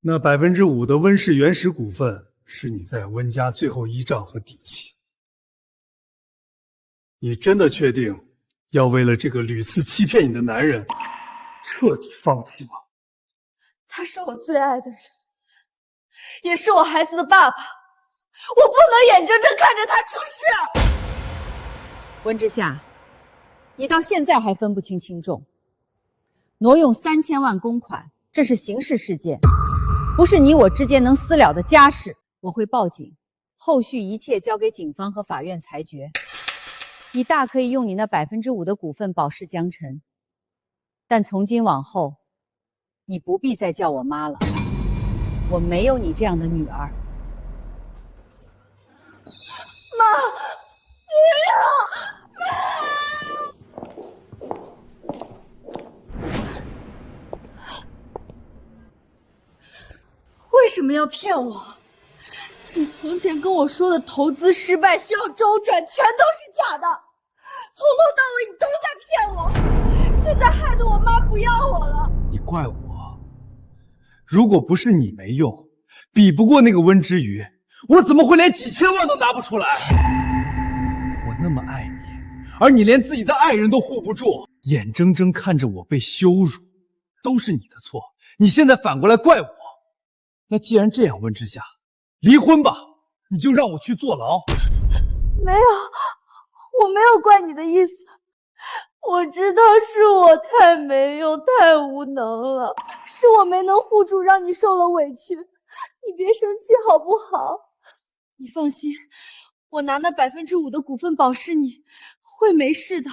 那5%的温氏原始股份是你在温家最后依仗和底气。你真的确定要为了这个屡次欺骗你的男人彻底放弃吗？他是我最爱的人，也是我孩子的爸爸，我不能眼睁睁看着他出事。温之夏，你到现在还分不清轻重。挪用3000万公款，这是刑事事件，不是你我之间能私了的家事。我会报警，后续一切交给警方和法院裁决。你大可以用你那5%的股份保释江辰，但从今往后，你不必再叫我妈了。我没有你这样的女儿。妈，不要！为什么要骗我？你从前跟我说的投资失败需要周转，全都是假的，从头到尾你都在骗我，现在害得我妈不要我了。你怪我？如果不是你没用，比不过那个温之瑜，我怎么会连几千万都拿不出来？我那么爱你，而你连自己的爱人都护不住，眼睁睁看着我被羞辱，都是你的错。你现在反过来怪我，那既然这样，温之夏，离婚吧，你就让我去坐牢。没有，我没有怪你的意思。我知道是我太没用、太无能了，是我没能护住，让你受了委屈。你别生气好不好？你放心，我拿那5%的股份保释你，会没事的。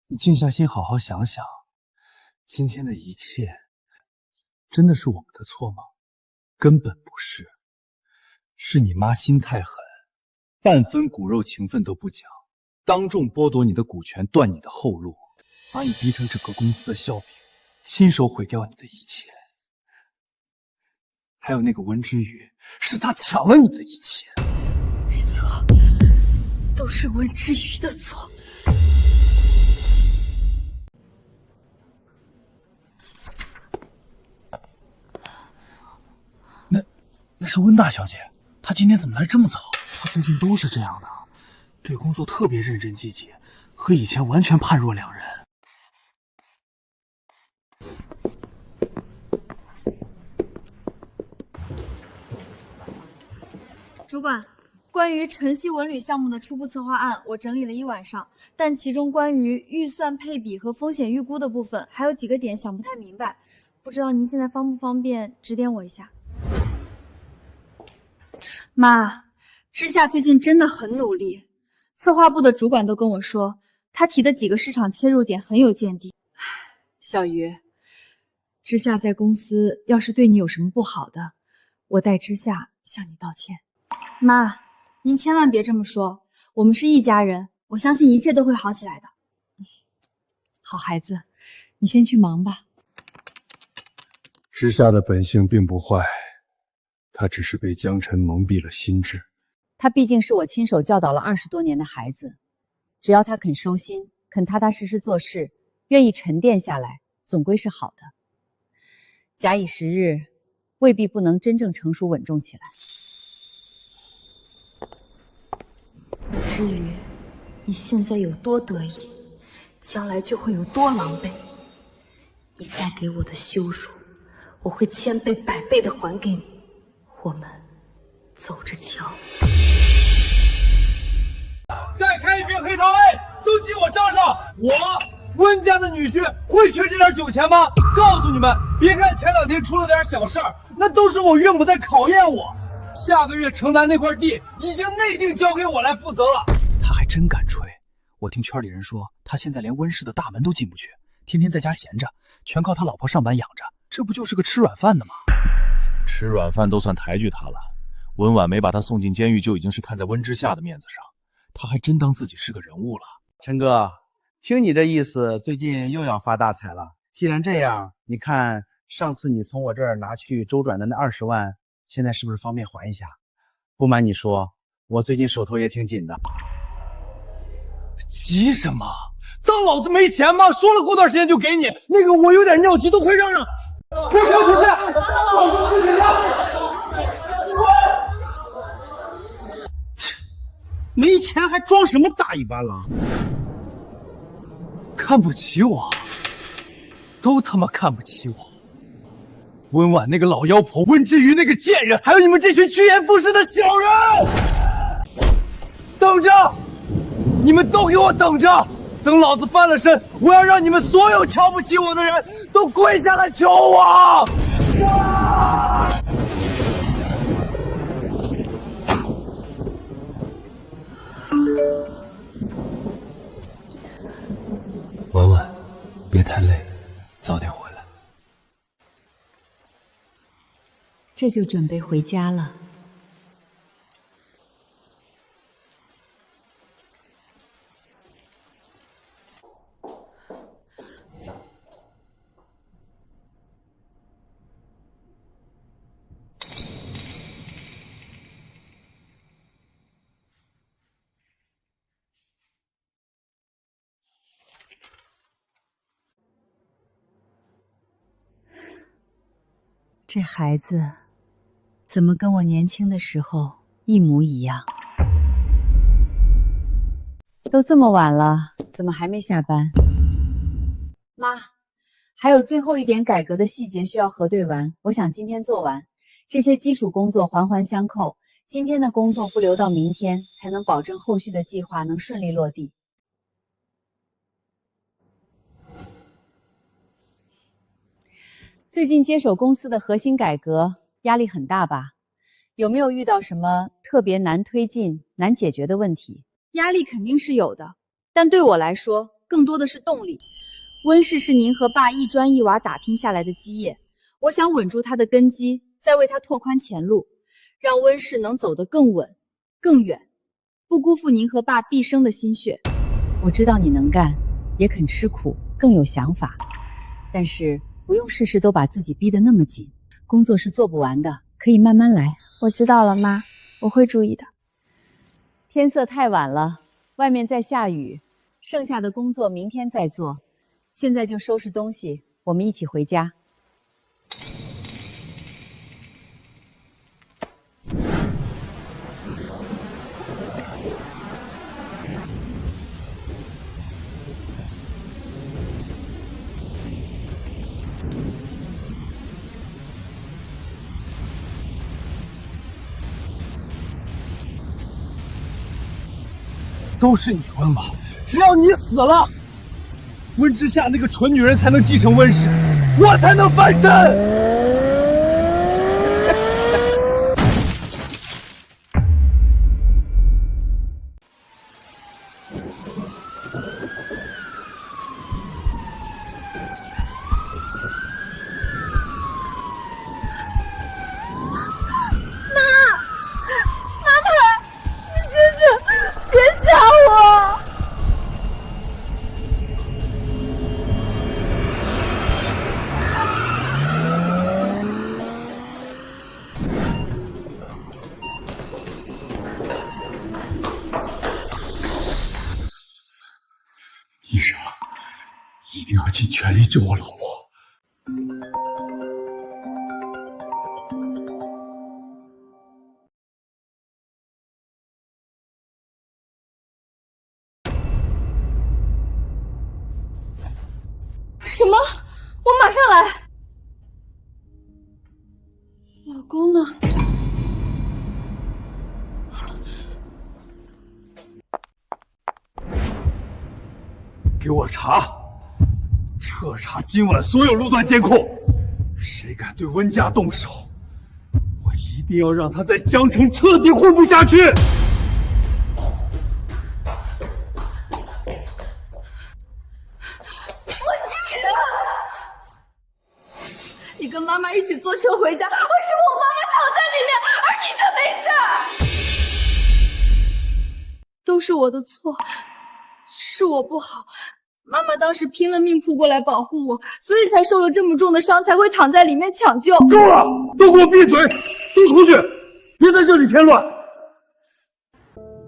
你静下心好好想想，今天的一切真的是我们的错吗？根本不是，是你妈心太狠，半分骨肉情分都不讲，当众剥夺你的股权，断你的后路，把你逼成整个公司的笑柄，亲手毁掉你的一切。还有那个温之宇，是他抢了你的一切。没错，都是温之宇的错。那是温大小姐，她今天怎么来这么早？她最近都是这样的，对工作特别认真积极，和以前完全判若两人。主管，关于晨曦文旅项目的初步策划案，我整理了一晚上，但其中关于预算配比和风险预估的部分，还有几个点想不太明白，不知道您现在方不方便指点我一下？妈，之夏最近真的很努力，策划部的主管都跟我说，他提的几个市场切入点很有见地。小鱼，之夏在公司要是对你有什么不好的，我代之夏向你道歉。妈，您千万别这么说，我们是一家人，我相信一切都会好起来的。好孩子，你先去忙吧。之夏的本性并不坏，他只是被江晨蒙蔽了心智。他毕竟是我亲手教导了20多年的孩子，只要他肯收心，肯踏踏实实做事，愿意沉淀下来，总归是好的。假以时日，未必不能真正成熟稳重起来。至于你现在有多得意，将来就会有多狼狈。你带给我的羞辱，我会1000倍、100倍的还给你。我们走着瞧。再开一瓶黑桃 A， 都记我账上。我温家的女婿会缺这点酒钱吗？告诉你们，别看前2天出了点小事儿，那都是我岳母在考验我。下个月城南那块地已经内定交给我来负责了。他还真敢吹！我听圈里人说，他现在连温氏的大门都进不去，天天在家闲着，全靠他老婆上班养着，这不就是个吃软饭的吗？吃软饭都算抬举他了，温婉没把他送进监狱，就已经是看在温之夏的面子上，他还真当自己是个人物了。陈哥，听你这意思，最近又要发大财了。既然这样，你看上次你从我这儿拿去周转的那20万，现在是不是方便还一下？不瞒你说，我最近手头也挺紧的。急什么？当老子没钱吗？说了过段时间就给你。那个我有点尿急，都快让让。给我出去！老子自己家。没钱还装什么大一般了？看不起我，都他妈看不起我。温婉那个老妖婆，温之瑜那个贱人，还有你们这群趋炎附势的小人，等着！你们都给我等着！等老子翻了身，我要让你们所有瞧不起我的人都跪下来求我！婉婉，别太累，早点回来。这就准备回家了。这孩子怎么跟我年轻的时候一模一样？都这么晚了，怎么还没下班？妈，还有最后一点改革的细节需要核对完，我想今天做完。这些基础工作环环相扣，今天的工作不留到明天，才能保证后续的计划能顺利落地。最近接手公司的核心改革，压力很大吧？有没有遇到什么特别难推进、难解决的问题？压力肯定是有的，但对我来说，更多的是动力。温氏是您和爸一砖一瓦打拼下来的基业，我想稳住它的根基，再为它拓宽前路，让温氏能走得更稳、更远，不辜负您和爸毕生的心血。我知道你能干，也肯吃苦，更有想法，但是不用事事都把自己逼得那么紧，工作是做不完的，可以慢慢来。我知道了，妈，我会注意的。天色太晚了，外面在下雨，剩下的工作明天再做。现在就收拾东西，我们一起回家。都是你温婉，只要你死了，温之夏那个蠢女人才能继承温氏，我才能翻身。医生，一定要尽全力救我老婆。什么？我马上来。老公呢？给我查，彻查今晚所有路段监控，谁敢对温家动手，我一定要让他在江城彻底混不下去。你跟妈妈一起坐车回家，为什么我妈妈躺在里面，而你却没事？都是我的错，是我不好。妈妈当时拼了命扑过来保护我，所以才受了这么重的伤，才会躺在里面抢救。够了，都给我闭嘴，都出去，别在这里添乱。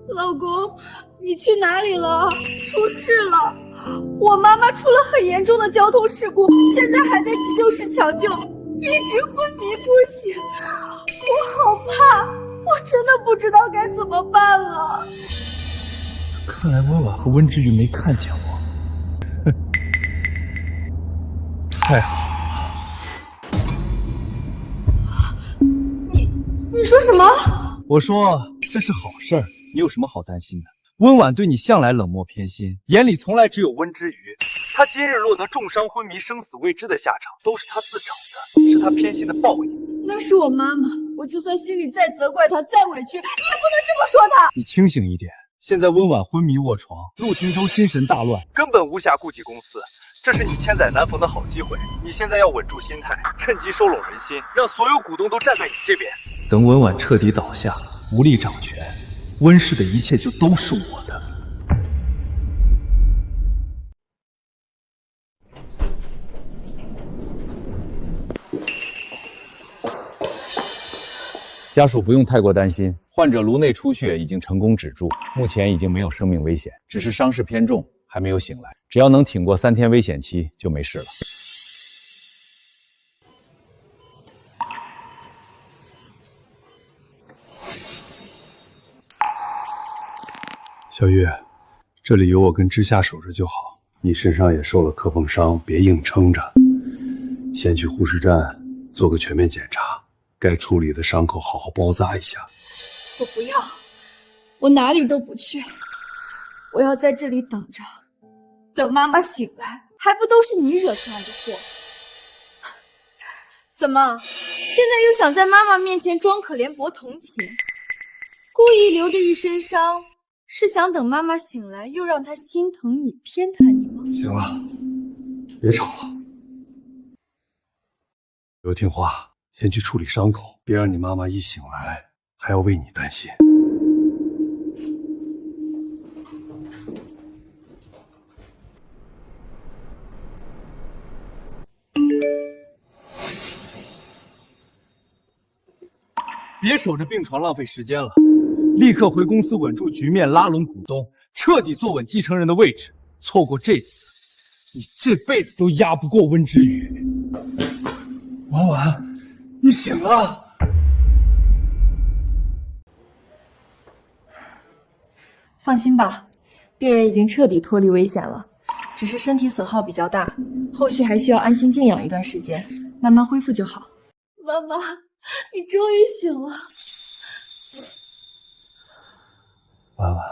老公，你去哪里了？出事了！我妈妈出了很严重的交通事故，现在还在急救室抢救，一直昏迷不醒。我好怕，我真的不知道该怎么办了。看来温婉和温之瑜没看见我，哼，太好了。你说什么？我说这是好事儿，你有什么好担心的？温婉对你向来冷漠偏心，眼里从来只有温之瑜。他今日落得重伤昏迷、生死未知的下场，都是他自找的，是他偏心的报应。那是我妈妈，我就算心里再责怪她、再委屈，你也不能这么说她。你清醒一点，现在温婉昏迷卧床，陆廷舟心神大乱，根本无暇顾及公司。这是你千载难逢的好机会，你现在要稳住心态，趁机收拢人心，让所有股东都站在你这边。等温婉彻底倒下，无力掌权，温氏的一切就都是我的。家属不用太过担心，患者颅内出血已经成功止住，目前已经没有生命危险，只是伤势偏重，还没有醒来。只要能挺过3天危险期，就没事了。小玉，这里有我跟之夏守着就好。你身上也受了磕碰伤，别硬撑着，先去护士站做个全面检查，该处理的伤口好好包扎一下。我不要，我哪里都不去，我要在这里等着，等妈妈醒来。还不都是你惹出来的祸？怎么，现在又想在妈妈面前装可怜博同情，故意留着一身伤，是想等妈妈醒来又让她心疼你、偏袒你吗？行了，别吵了，刘听话，先去处理伤口，别让你妈妈一醒来还要为你担心。别守着病床浪费时间了，立刻回公司稳住局面，拉拢股东，彻底坐稳继承人的位置。错过这次，你这辈子都压不过温之宇。婉婉，你醒了。放心吧，病人已经彻底脱离危险了，只是身体损耗比较大，后续还需要安心静养一段时间，慢慢恢复就好。妈妈，你终于醒了。婉婉，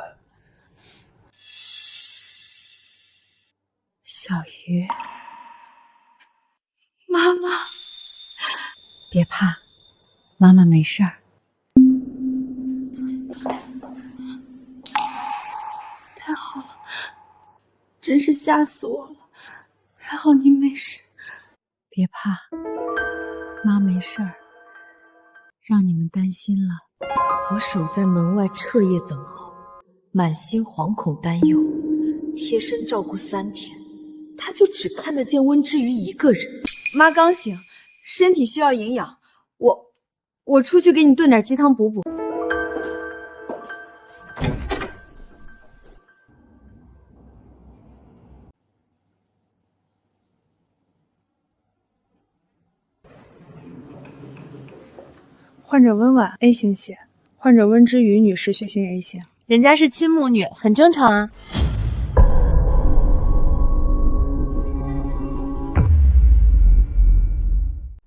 小鱼，妈妈，别怕，妈妈没事儿。太好了，真是吓死我了，还好您没事。别怕，妈没事儿，让你们担心了。我守在门外彻夜等候，满心惶恐担忧，贴身照顾3天，他就只看得见温之瑜一个人。妈刚醒，身体需要营养，我出去给你炖点鸡汤补补。患者温婉 A 型血，患者温之瑜女士血型 A 型。人家是亲母女，很正常啊。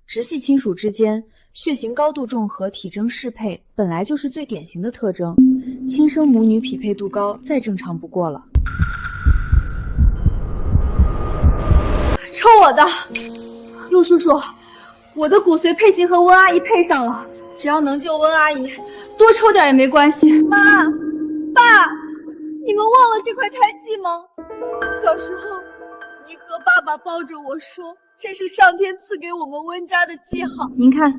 直系亲属之间血型高度重合、体征适配，本来就是最典型的特征。亲生母女匹配度高，再正常不过了。抽我的，陆叔叔，我的骨髓配型和温阿姨配上了，只要能救温阿姨，多抽点也没关系。妈，爸，你们忘了这块胎记吗？小时候，你和爸爸抱着我说，这是上天赐给我们温家的记号。您看，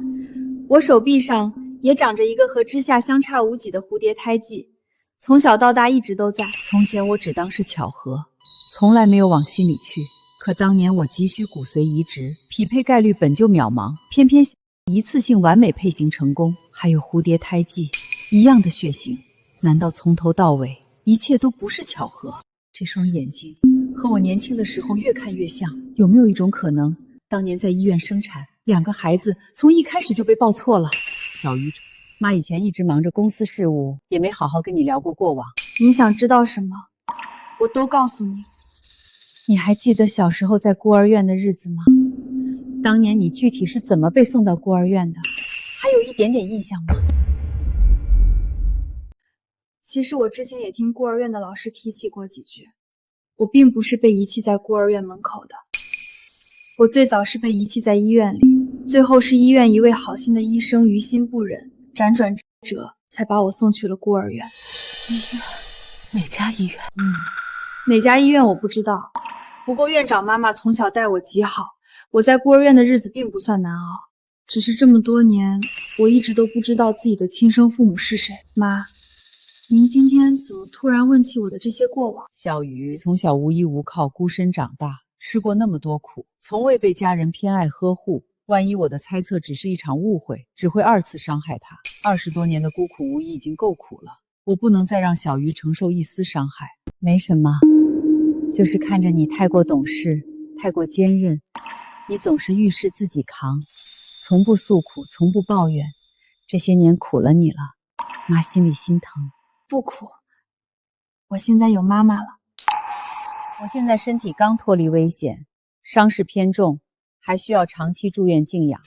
我手臂上也长着一个和之夏相差无几的蝴蝶胎记，从小到大一直都在。从前我只当是巧合，从来没有往心里去。可当年我急需骨髓移植，匹配概率本就渺茫，偏偏一次性完美配型成功，还有蝴蝶胎记，一样的血型，难道从头到尾一切都不是巧合？这双眼睛和我年轻的时候越看越像，有没有一种可能，当年在医院生产，2个孩子从一开始就被抱错了？小鱼，妈以前一直忙着公司事务，也没好好跟你聊过过往。你想知道什么，我都告诉你。你还记得小时候在孤儿院的日子吗？当年你具体是怎么被送到孤儿院的？还有一点点印象吗？其实我之前也听孤儿院的老师提起过几句，我并不是被遗弃在孤儿院门口的，我最早是被遗弃在医院里，最后是医院一位好心的医生于心不忍，辗转折才把我送去了孤儿院。医院？哪家医院？哪家医院我不知道，不过院长妈妈从小待我极好，我在孤儿院的日子并不算难熬，只是这么多年，我一直都不知道自己的亲生父母是谁。妈，您今天怎么突然问起我的这些过往？小鱼从小无依无靠，孤身长大，吃过那么多苦，从未被家人偏爱呵护。万一我的猜测只是一场误会，只会2次伤害他。20多年的孤苦无依已经够苦了，我不能再让小鱼承受一丝伤害。没什么，就是看着你太过懂事，太过坚韧，你总是遇事自己扛，从不诉苦，从不抱怨，这些年苦了你了，妈心里心疼。不苦，我现在有妈妈了。我现在身体刚脱离危险，伤势偏重，还需要长期住院静养，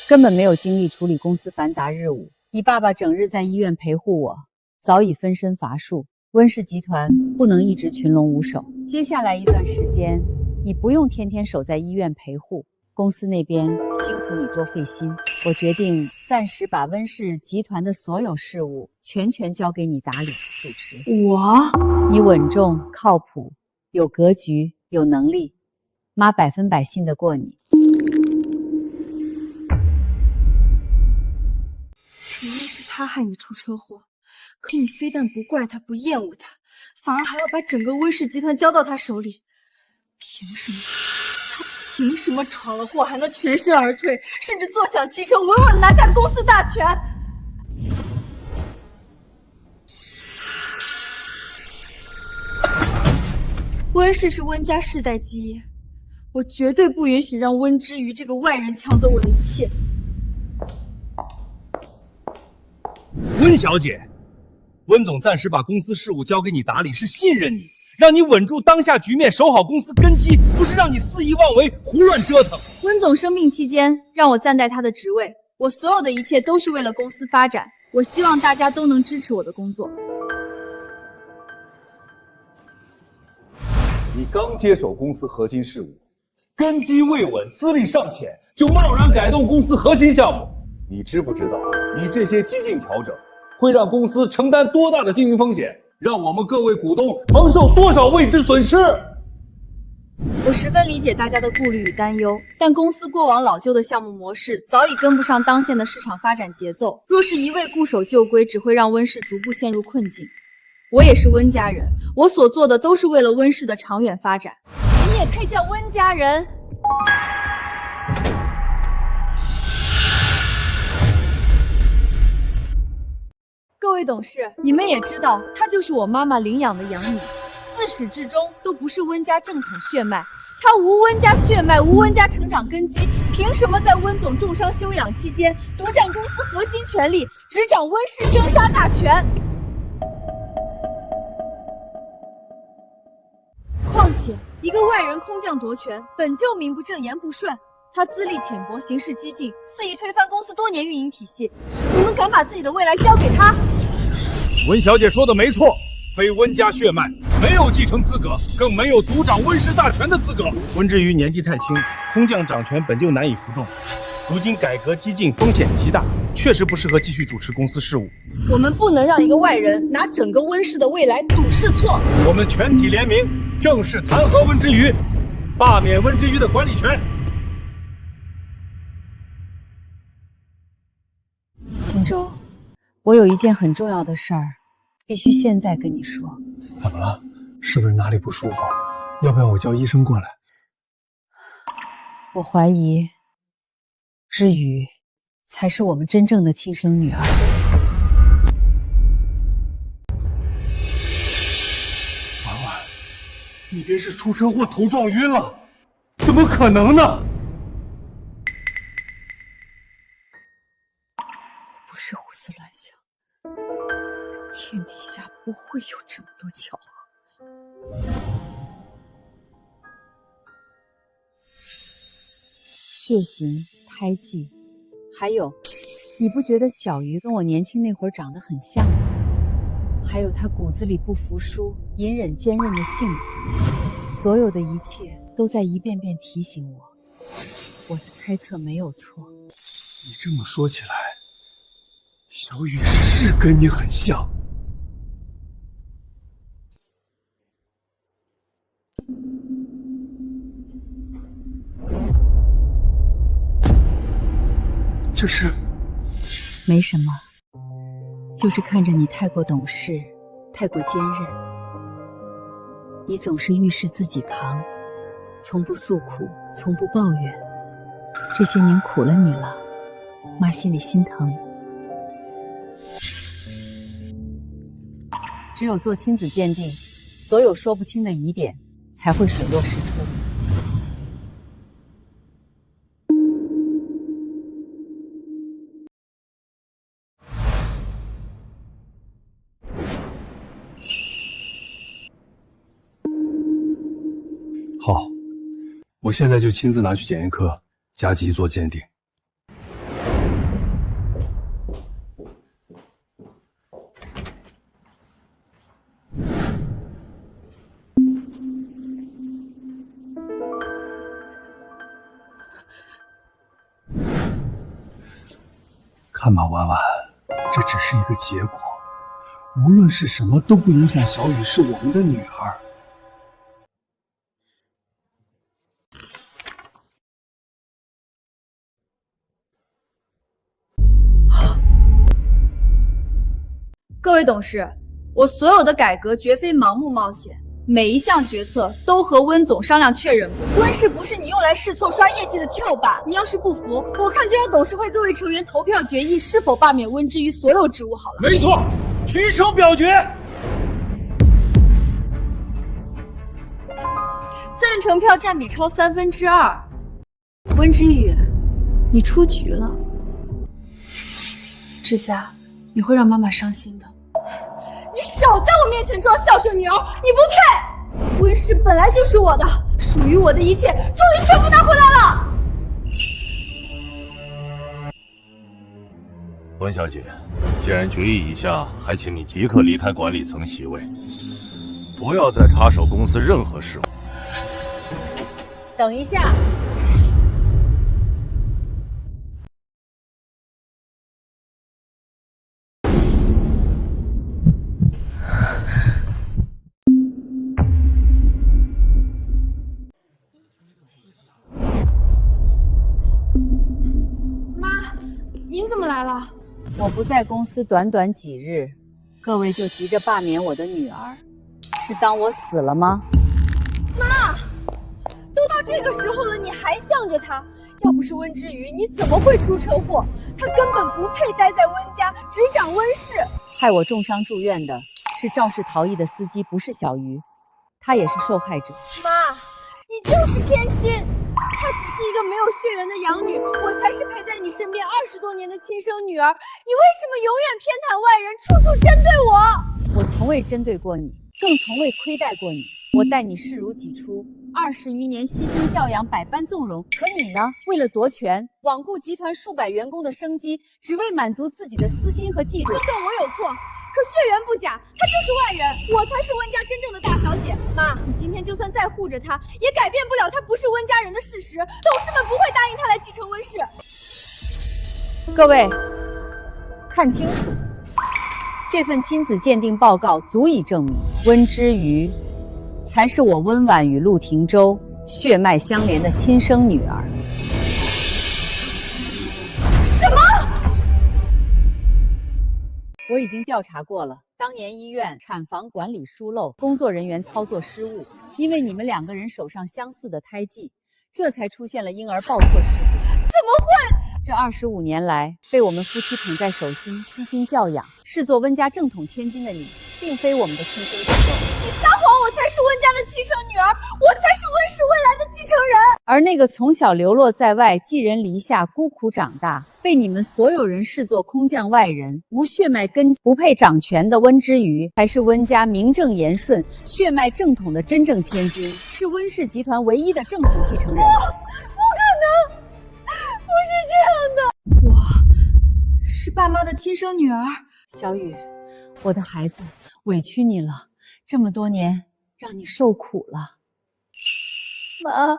根本没有精力处理公司繁杂日务。你爸爸整日在医院陪护我，早已分身乏术。温氏集团不能一直群龙无首，接下来一段时间，你不用天天守在医院陪护，公司那边辛苦你多费心。我决定暂时把温氏集团的所有事务全权交给你打理主持。你稳重靠谱，有格局，有能力，妈100%信得过你。明明是他害你出车祸，可你非但不怪他，不厌恶他，反而还要把整个温氏集团交到他手里。凭什么？他凭什么闯了祸还能全身而退，甚至坐享其成，稳稳拿下公司大权？温氏是温家世代基业，我绝对不允许让温之瑜这个外人抢走我的一切。温小姐，温总暂时把公司事务交给你打理，是信任你，让你稳住当下局面，守好公司根基，不是让你肆意妄为、胡乱折腾。温总生病期间让我暂代他的职位，我所有的一切都是为了公司发展，我希望大家都能支持我的工作。你刚接手公司核心事务，根基未稳，资历尚浅，就贸然改动公司核心项目，你知不知道你这些激进调整会让公司承担多大的经营风险，让我们各位股东承受多少未知损失？我十分理解大家的顾虑与担忧，但公司过往老旧的项目模式早已跟不上当前的市场发展节奏，若是一味固守旧规，只会让温氏逐步陷入困境。我也是温家人，我所做的都是为了温氏的长远发展。你也配叫温家人？各位董事，你们也知道，她就是我妈妈领养的养女，自始至终都不是温家正统血脉。她无温家血脉，无温家成长根基，凭什么在温总重伤休养期间独占公司核心权力，执掌温氏生杀大权？况且，一个外人空降夺权，本就名不正言不顺。他资历浅薄，行事激进，肆意推翻公司多年运营体系。你们敢把自己的未来交给他？温小姐说的没错，非温家血脉，没有继承资格，更没有独掌温氏大权的资格。温之瑜年纪太轻，空降掌权本就难以服众，如今改革激进，风险极大，确实不适合继续主持公司事务。我们不能让一个外人拿整个温氏的未来赌是错。我们全体联名，正式弹劾温之瑜，罢免温之瑜的管理权。听周，我有一件很重要的事儿，必须现在跟你说。怎么了？是不是哪里不舒服？要不要我叫医生过来？我怀疑之瑜才是我们真正的亲生女儿。婉婉，你别是出车祸头撞晕了？怎么可能呢？不是胡思乱想，天底下不会有这么多巧合。血型、胎记，还有，你不觉得小鱼跟我年轻那会儿长得很像吗？还有她骨子里不服输、隐忍坚韧的性子，所有的一切都在一遍遍提醒我，我的猜测没有错。你这么说起来，小雨是跟你很像。这是？没什么，就是看着你太过懂事，太过坚韧。你总是遇事自己扛，从不诉苦，从不抱怨。这些年苦了你了，妈心里心疼。只有做亲子鉴定，所有说不清的疑点才会水落石出。好，我现在就亲自拿去检验科加急做鉴定。看吧，婉婉，这只是一个结果，无论是什么都不影响小雨是我们的女儿。各位董事，我所有的改革绝非盲目冒险，每一项决策都和温总商量确认过。温室不是你用来试错刷业绩的跳板，你要是不服，我看就让董事会各位成员投票决议是否罢免温之于所有职务好了。没错，举手表决。赞成票占比超2/3。温之宇，你出局了。之夏，你会让妈妈伤心的。你少在我面前装孝顺女儿，你不配！温室本来就是我的，属于我的一切，终于全部拿回来了。温小姐，既然决议已下，还请你即刻离开管理层席位，不要再插手公司任何事务。等一下。您怎么来了？我不在公司短短几日，各位就急着罢免我的女儿，是当我死了吗？妈，都到这个时候了，你还向着他？要不是温之瑜，你怎么会出车祸？他根本不配待在温家，执掌温氏。害我重伤住院的是肇事逃逸的司机，不是小鱼，他也是受害者。妈，你就是偏心。她只是一个没有血缘的养女，我才是陪在你身边20多年的亲生女儿。你为什么永远偏袒外人，处处针对我？我从未针对过你，更从未亏待过你。我待你视如己出，20余年悉心教养，百般纵容。可你呢？为了夺权，罔顾集团数百员工的生机，只为满足自己的私心和嫉妒。就算我有错，可血缘不假，他就是外人，我才是温家真正的大小姐。妈，你今天就算再护着他，也改变不了他不是温家人的事实。董事们不会答应他来继承温氏。各位，看清楚，这份亲子鉴定报告足以证明，温之瑜才是我温婉与陆廷舟血脉相连的亲生女儿。什么？我已经调查过了，当年医院产房管理疏漏，工作人员操作失误，因为你们2个人手上相似的胎记，这才出现了婴儿抱错事故。怎么会？这25年来，被我们夫妻捧在手心，悉心教养，视作温家正统千金的你，并非我们的亲生骨肉。你撒谎，我才是温家的亲生女儿，我才是温氏未来的继承人。而那个从小流落在外，寄人篱下，孤苦长大，被你们所有人视作空降外人，无血脉根基，不配掌权的温之瑜，才是温家名正言顺、血脉正统的真正千金，是温氏集团唯一的正统继承人。不可能，不是这样的。我是爸妈的亲生女儿。小雨，我的孩子，委屈你了，这么多年让你受苦了。妈，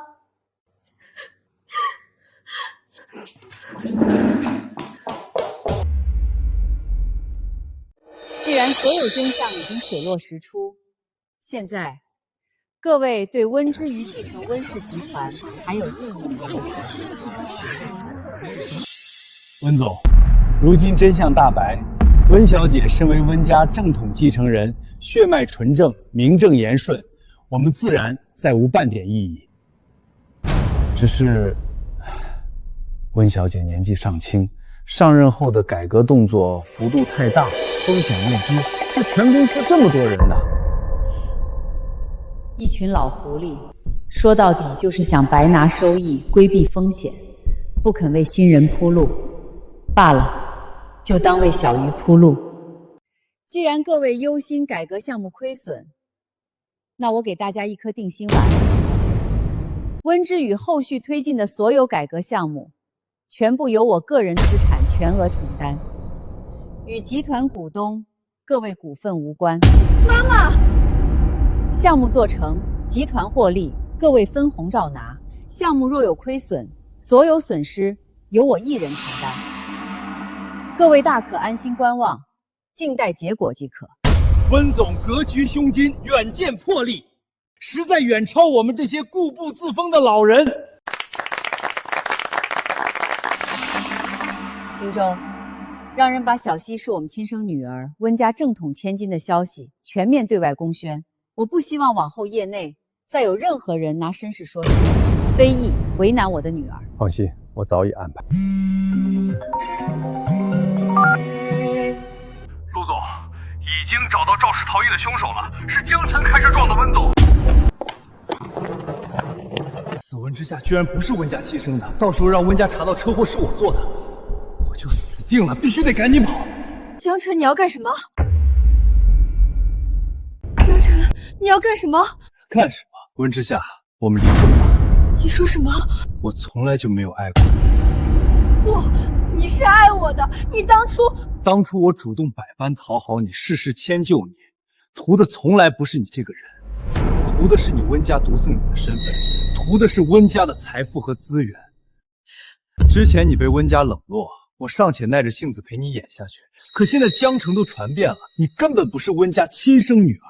既然所有真相已经水落石出，现在各位对温之瑜继承温氏集团还有异议吗？温总，如今真相大白，温小姐身为温家正统继承人，血脉纯正，名正言顺，我们自然再无半点异议。只是温小姐年纪尚轻，上任后的改革动作幅度太大，风险未知，这全公司这么多人呢。一群老狐狸，说到底就是想白拿收益，规避风险，不肯为新人铺路。罢了，就当为小鱼铺路。既然各位忧心改革项目亏损，那我给大家一颗定心丸。温之宇后续推进的所有改革项目，全部由我个人资产全额承担，与集团股东各位股份无关。妈妈，项目做成，集团获利，各位分红照拿。项目若有亏损，所有损失由我一人承担。各位大可安心观望，静待结果即可。温总格局胸襟，远见魄力，实在远超我们这些固步自封的老人。汀州，让人把小西是我们亲生女儿，温家正统千金的消息全面对外公宣。我不希望往后业内再有任何人拿身世说事，非议为难我的女儿。放心，我早已安排。陆总，已经找到肇事逃逸的凶手了，是江晨开车撞的温总。此温之夏居然不是温家亲生的，到时候让温家查到车祸是我做的，我就死定了，必须得赶紧跑。江晨，你要干什么？江晨，你要干什么？干什么？温之夏，我们离婚吧。你说什么？我从来就没有爱过你。不，你是爱我的。你当初我主动百般讨好你，事事迁就你，图的从来不是你这个人，图的是你温家独生女的身份，图的是温家的财富和资源。之前你被温家冷落，我尚且耐着性子陪你演下去，可现在江城都传遍了，你根本不是温家亲生女儿，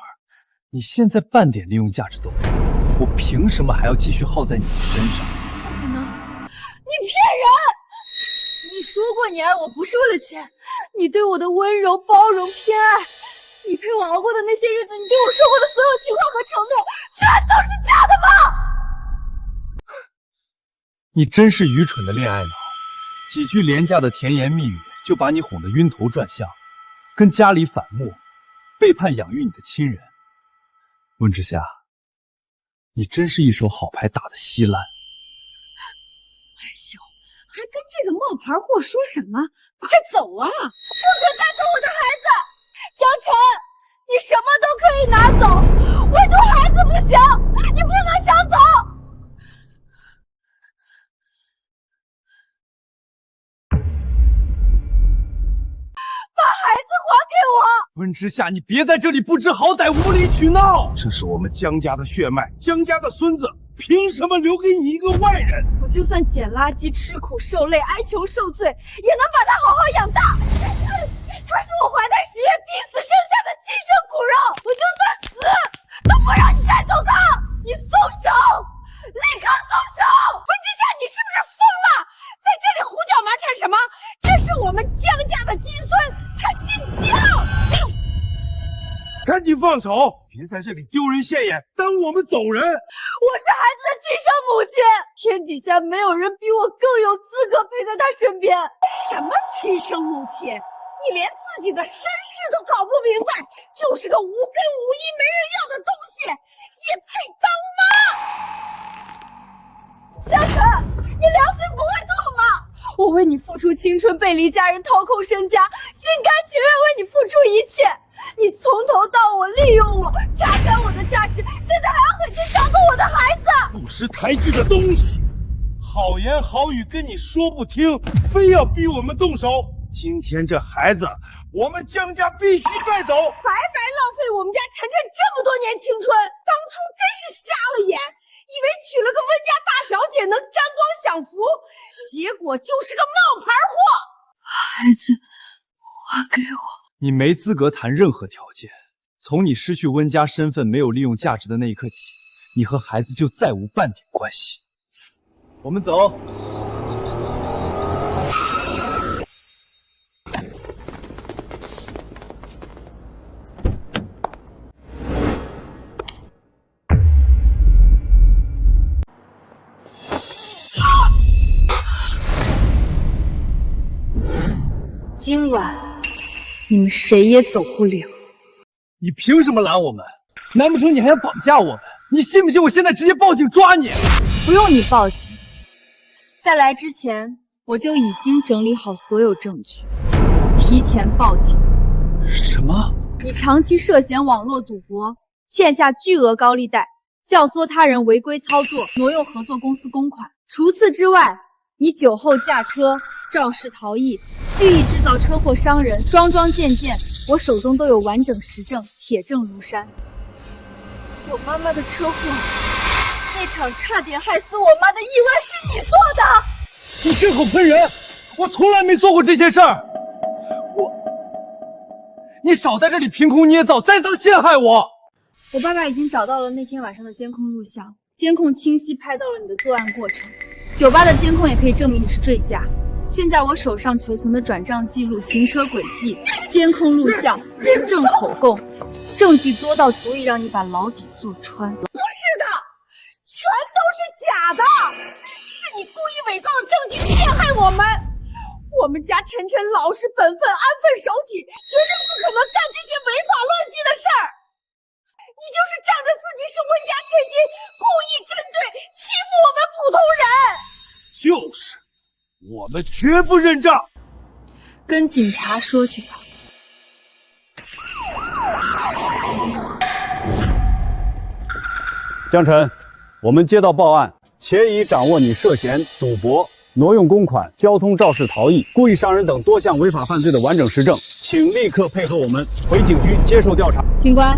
你现在半点利用价值都没有，我凭什么还要继续耗在你身上？不可能，你骗人！你说过你爱我不是为了钱，你对我的温柔、包容、偏爱，你陪我熬过的那些日子，你对我说过的所有情话和承诺，全都是假的吗？你真是愚蠢的恋爱脑，几句廉价的甜言蜜语就把你哄得晕头转向，跟家里反目，背叛养育你的亲人。温之夏，你真是一手好牌打得稀烂。哎呦，还跟这个冒牌货说什么？快走啊！不准带走我的孩子！江晨，你什么都可以拿走，唯独孩子不行，你不能抢走！把孩子还给我！温之夏，你别在这里不知好歹，无理取闹！这是我们江家的血脉，江家的孙子，凭什么留给你一个外人？我就算捡垃圾、吃苦受累、挨穷受罪，也能把他好好养大。他是我怀胎10月逼死生下的亲生骨肉，我就算死都不让你带走他！你松手，立刻松手！温之夏，你是不是疯了？在这里胡搅蛮缠什么？这是我们江家的金孙，他姓江。赶紧放手，别在这里丢人现眼，耽误我们走人。我是孩子的亲生母亲，天底下没有人比我更有资格陪在他身边。什么亲生母亲？你连自己的身世都搞不明白，就是个无根无依没人要的东西，也配当妈？江晨，你良心不会痛吗？我为你付出青春，背离家人，掏空身家，心甘情愿为你付出一切。你从头到尾利用我，榨干我的价值，现在还要狠心抢走我的孩子！不识抬举的东西，好言好语跟你说不听，非要逼我们动手。今天这孩子，我们江家必须带走，白白浪费我们家晨晨这么多年青春。当初真是瞎了眼，以为娶了个温家大小姐能沾光享福，结果就是个冒牌货。孩子，还给我。你没资格谈任何条件。从你失去温家身份、没有利用价值的那一刻起，你和孩子就再无半点关系。我们走。今晚你们谁也走不了。你凭什么拦我们？难不成你还要绑架我们？你信不信我现在直接报警抓你？不用你报警，在来之前我就已经整理好所有证据，提前报警。什么？你长期涉嫌网络赌博，欠下巨额高利贷，教唆他人违规操作，挪用合作公司公款。除此之外，你酒后驾车、肇事逃逸、蓄意制造车祸伤人，桩桩件件，我手中都有完整实证，铁证如山。我妈妈的车祸，那场差点害死我妈的意外是你做的！你血口喷人！我从来没做过这些事儿！你少在这里凭空捏造，栽赃陷害我！我爸爸已经找到了那天晚上的监控录像，监控清晰拍到了你的作案过程。酒吧的监控也可以证明你是醉驾。现在我手上求存的转账记录、行车轨迹、监控录像、人证口供，证据多到足以让你把牢底坐穿。不是的，全都是假的，是你故意伪造的证据陷害我们。我们家晨晨老实本分、安分守己，绝对不可能干这些违法乱纪的事儿。你就是仗着自己是温家千金，故意针对欺负我们普通人。就是，我们绝不认账。跟警察说去吧。江晨，我们接到报案，且已掌握你涉嫌赌博、挪用公款、交通肇事逃逸、故意伤人等多项违法犯罪的完整实证，请立刻配合我们回警局接受调查。警官，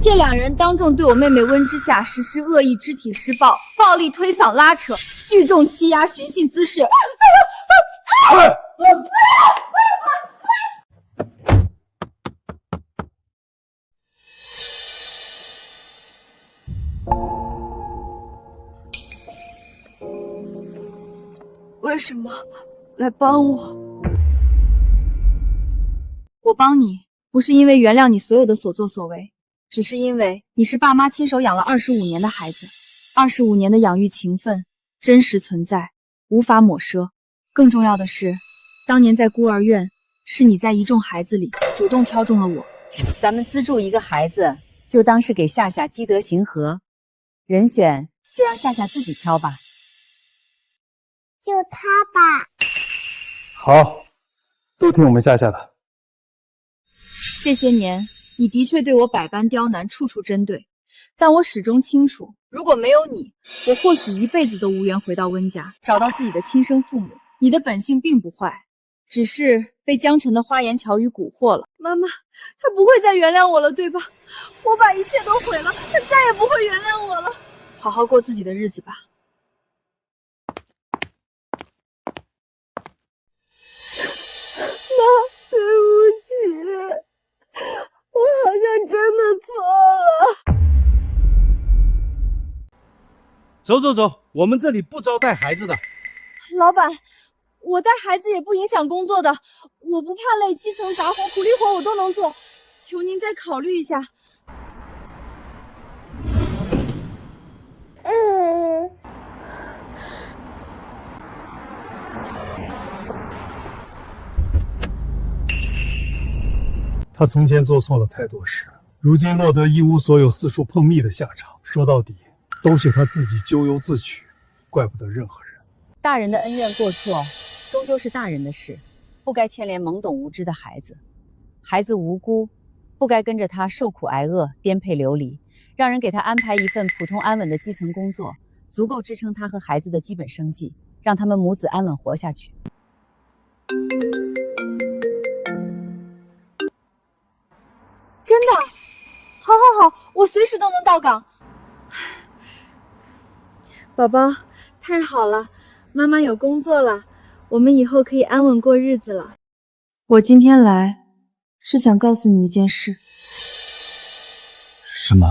这2人当众对我妹妹温之夏实施恶意肢体施暴、暴力推搡拉扯、聚众欺压、寻衅滋事。为什么来帮我？我帮你，不是因为原谅你所有的所作所为，只是因为你是爸妈亲手养了25年的孩子，25年的养育情分真实存在，无法抹杀。更重要的是，当年在孤儿院，是你在一众孩子里主动挑中了我。咱们资助一个孩子，就当是给夏夏积德行和，人选就让夏夏自己挑吧。就他吧。好，都听我们夏夏的。这些年，你的确对我百般刁难，处处针对，但我始终清楚，如果没有你，我或许一辈子都无缘回到温家，找到自己的亲生父母。你的本性并不坏，只是被江晨的花言巧语蛊惑了。妈妈，他不会再原谅我了，对吧？我把一切都毁了，他再也不会原谅我了。好好过自己的日子吧。妈，对不起，我好像真的错了。走走走，我们这里不招带孩子的。老板，我带孩子也不影响工作的，我不怕累，基层杂活、苦力活我都能做，求您再考虑一下。他从前做错了太多事，如今落得一无所有、四处碰壁的下场。说到底，都是他自己咎由自取，怪不得任何人。大人的恩怨过错，终究是大人的事，不该牵连懵懂无知的孩子。孩子无辜，不该跟着他受苦挨饿、颠沛流离，让人给他安排一份普通安稳的基层工作，足够支撑他和孩子的基本生计，让他们母子安稳活下去。真的，好，好，好，我随时都能到岗。宝宝，太好了，妈妈有工作了，我们以后可以安稳过日子了。我今天来，是想告诉你一件事。什么？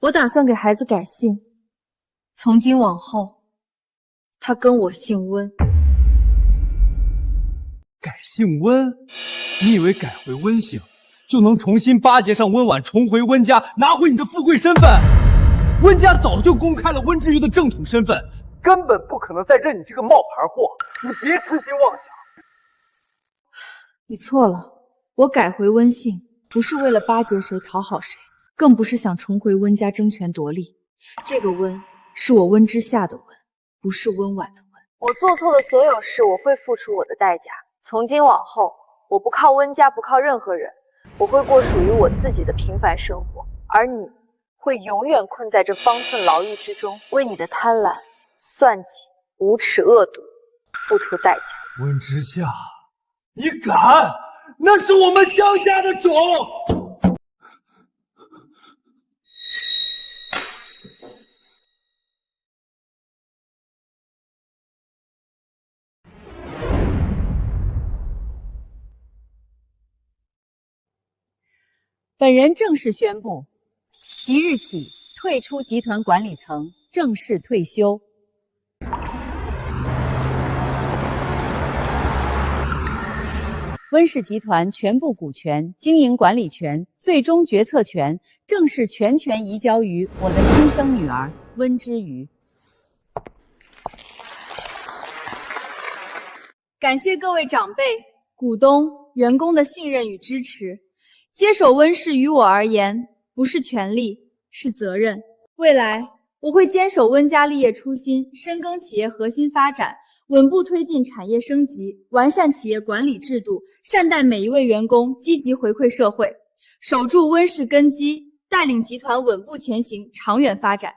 我打算给孩子改姓，从今往后，他跟我姓温。改姓温？你以为改回温姓就能重新巴结上温婉，重回温家，拿回你的富贵身份？温家早就公开了温之瑜的正统身份，根本不可能再认你这个冒牌货。你别痴心妄想。你错了，我改回温姓，不是为了巴结谁、讨好谁，更不是想重回温家争权夺利。这个温是我温之夏的温，不是温婉的温。我做错的所有事，我会付出我的代价。从今往后，我不靠温家，不靠任何人，我会过属于我自己的平凡生活，而你会永远困在这方寸牢狱之中，为你的贪婪、算计、无耻恶毒付出代价。温之夏，你敢？那是我们江家的种！本人正式宣布，即日起退出集团管理层，正式退休。温氏集团全部股权、经营管理权、最终决策权正式全权移交于我的亲生女儿温之瑜。感谢各位长辈、股东、员工的信任与支持。接手温氏于我而言，不是权利，是责任。未来我会坚守温家立业初心，深耕企业核心发展，稳步推进产业升级，完善企业管理制度，善待每一位员工，积极回馈社会，守住温氏根基，带领集团稳步前行，长远发展。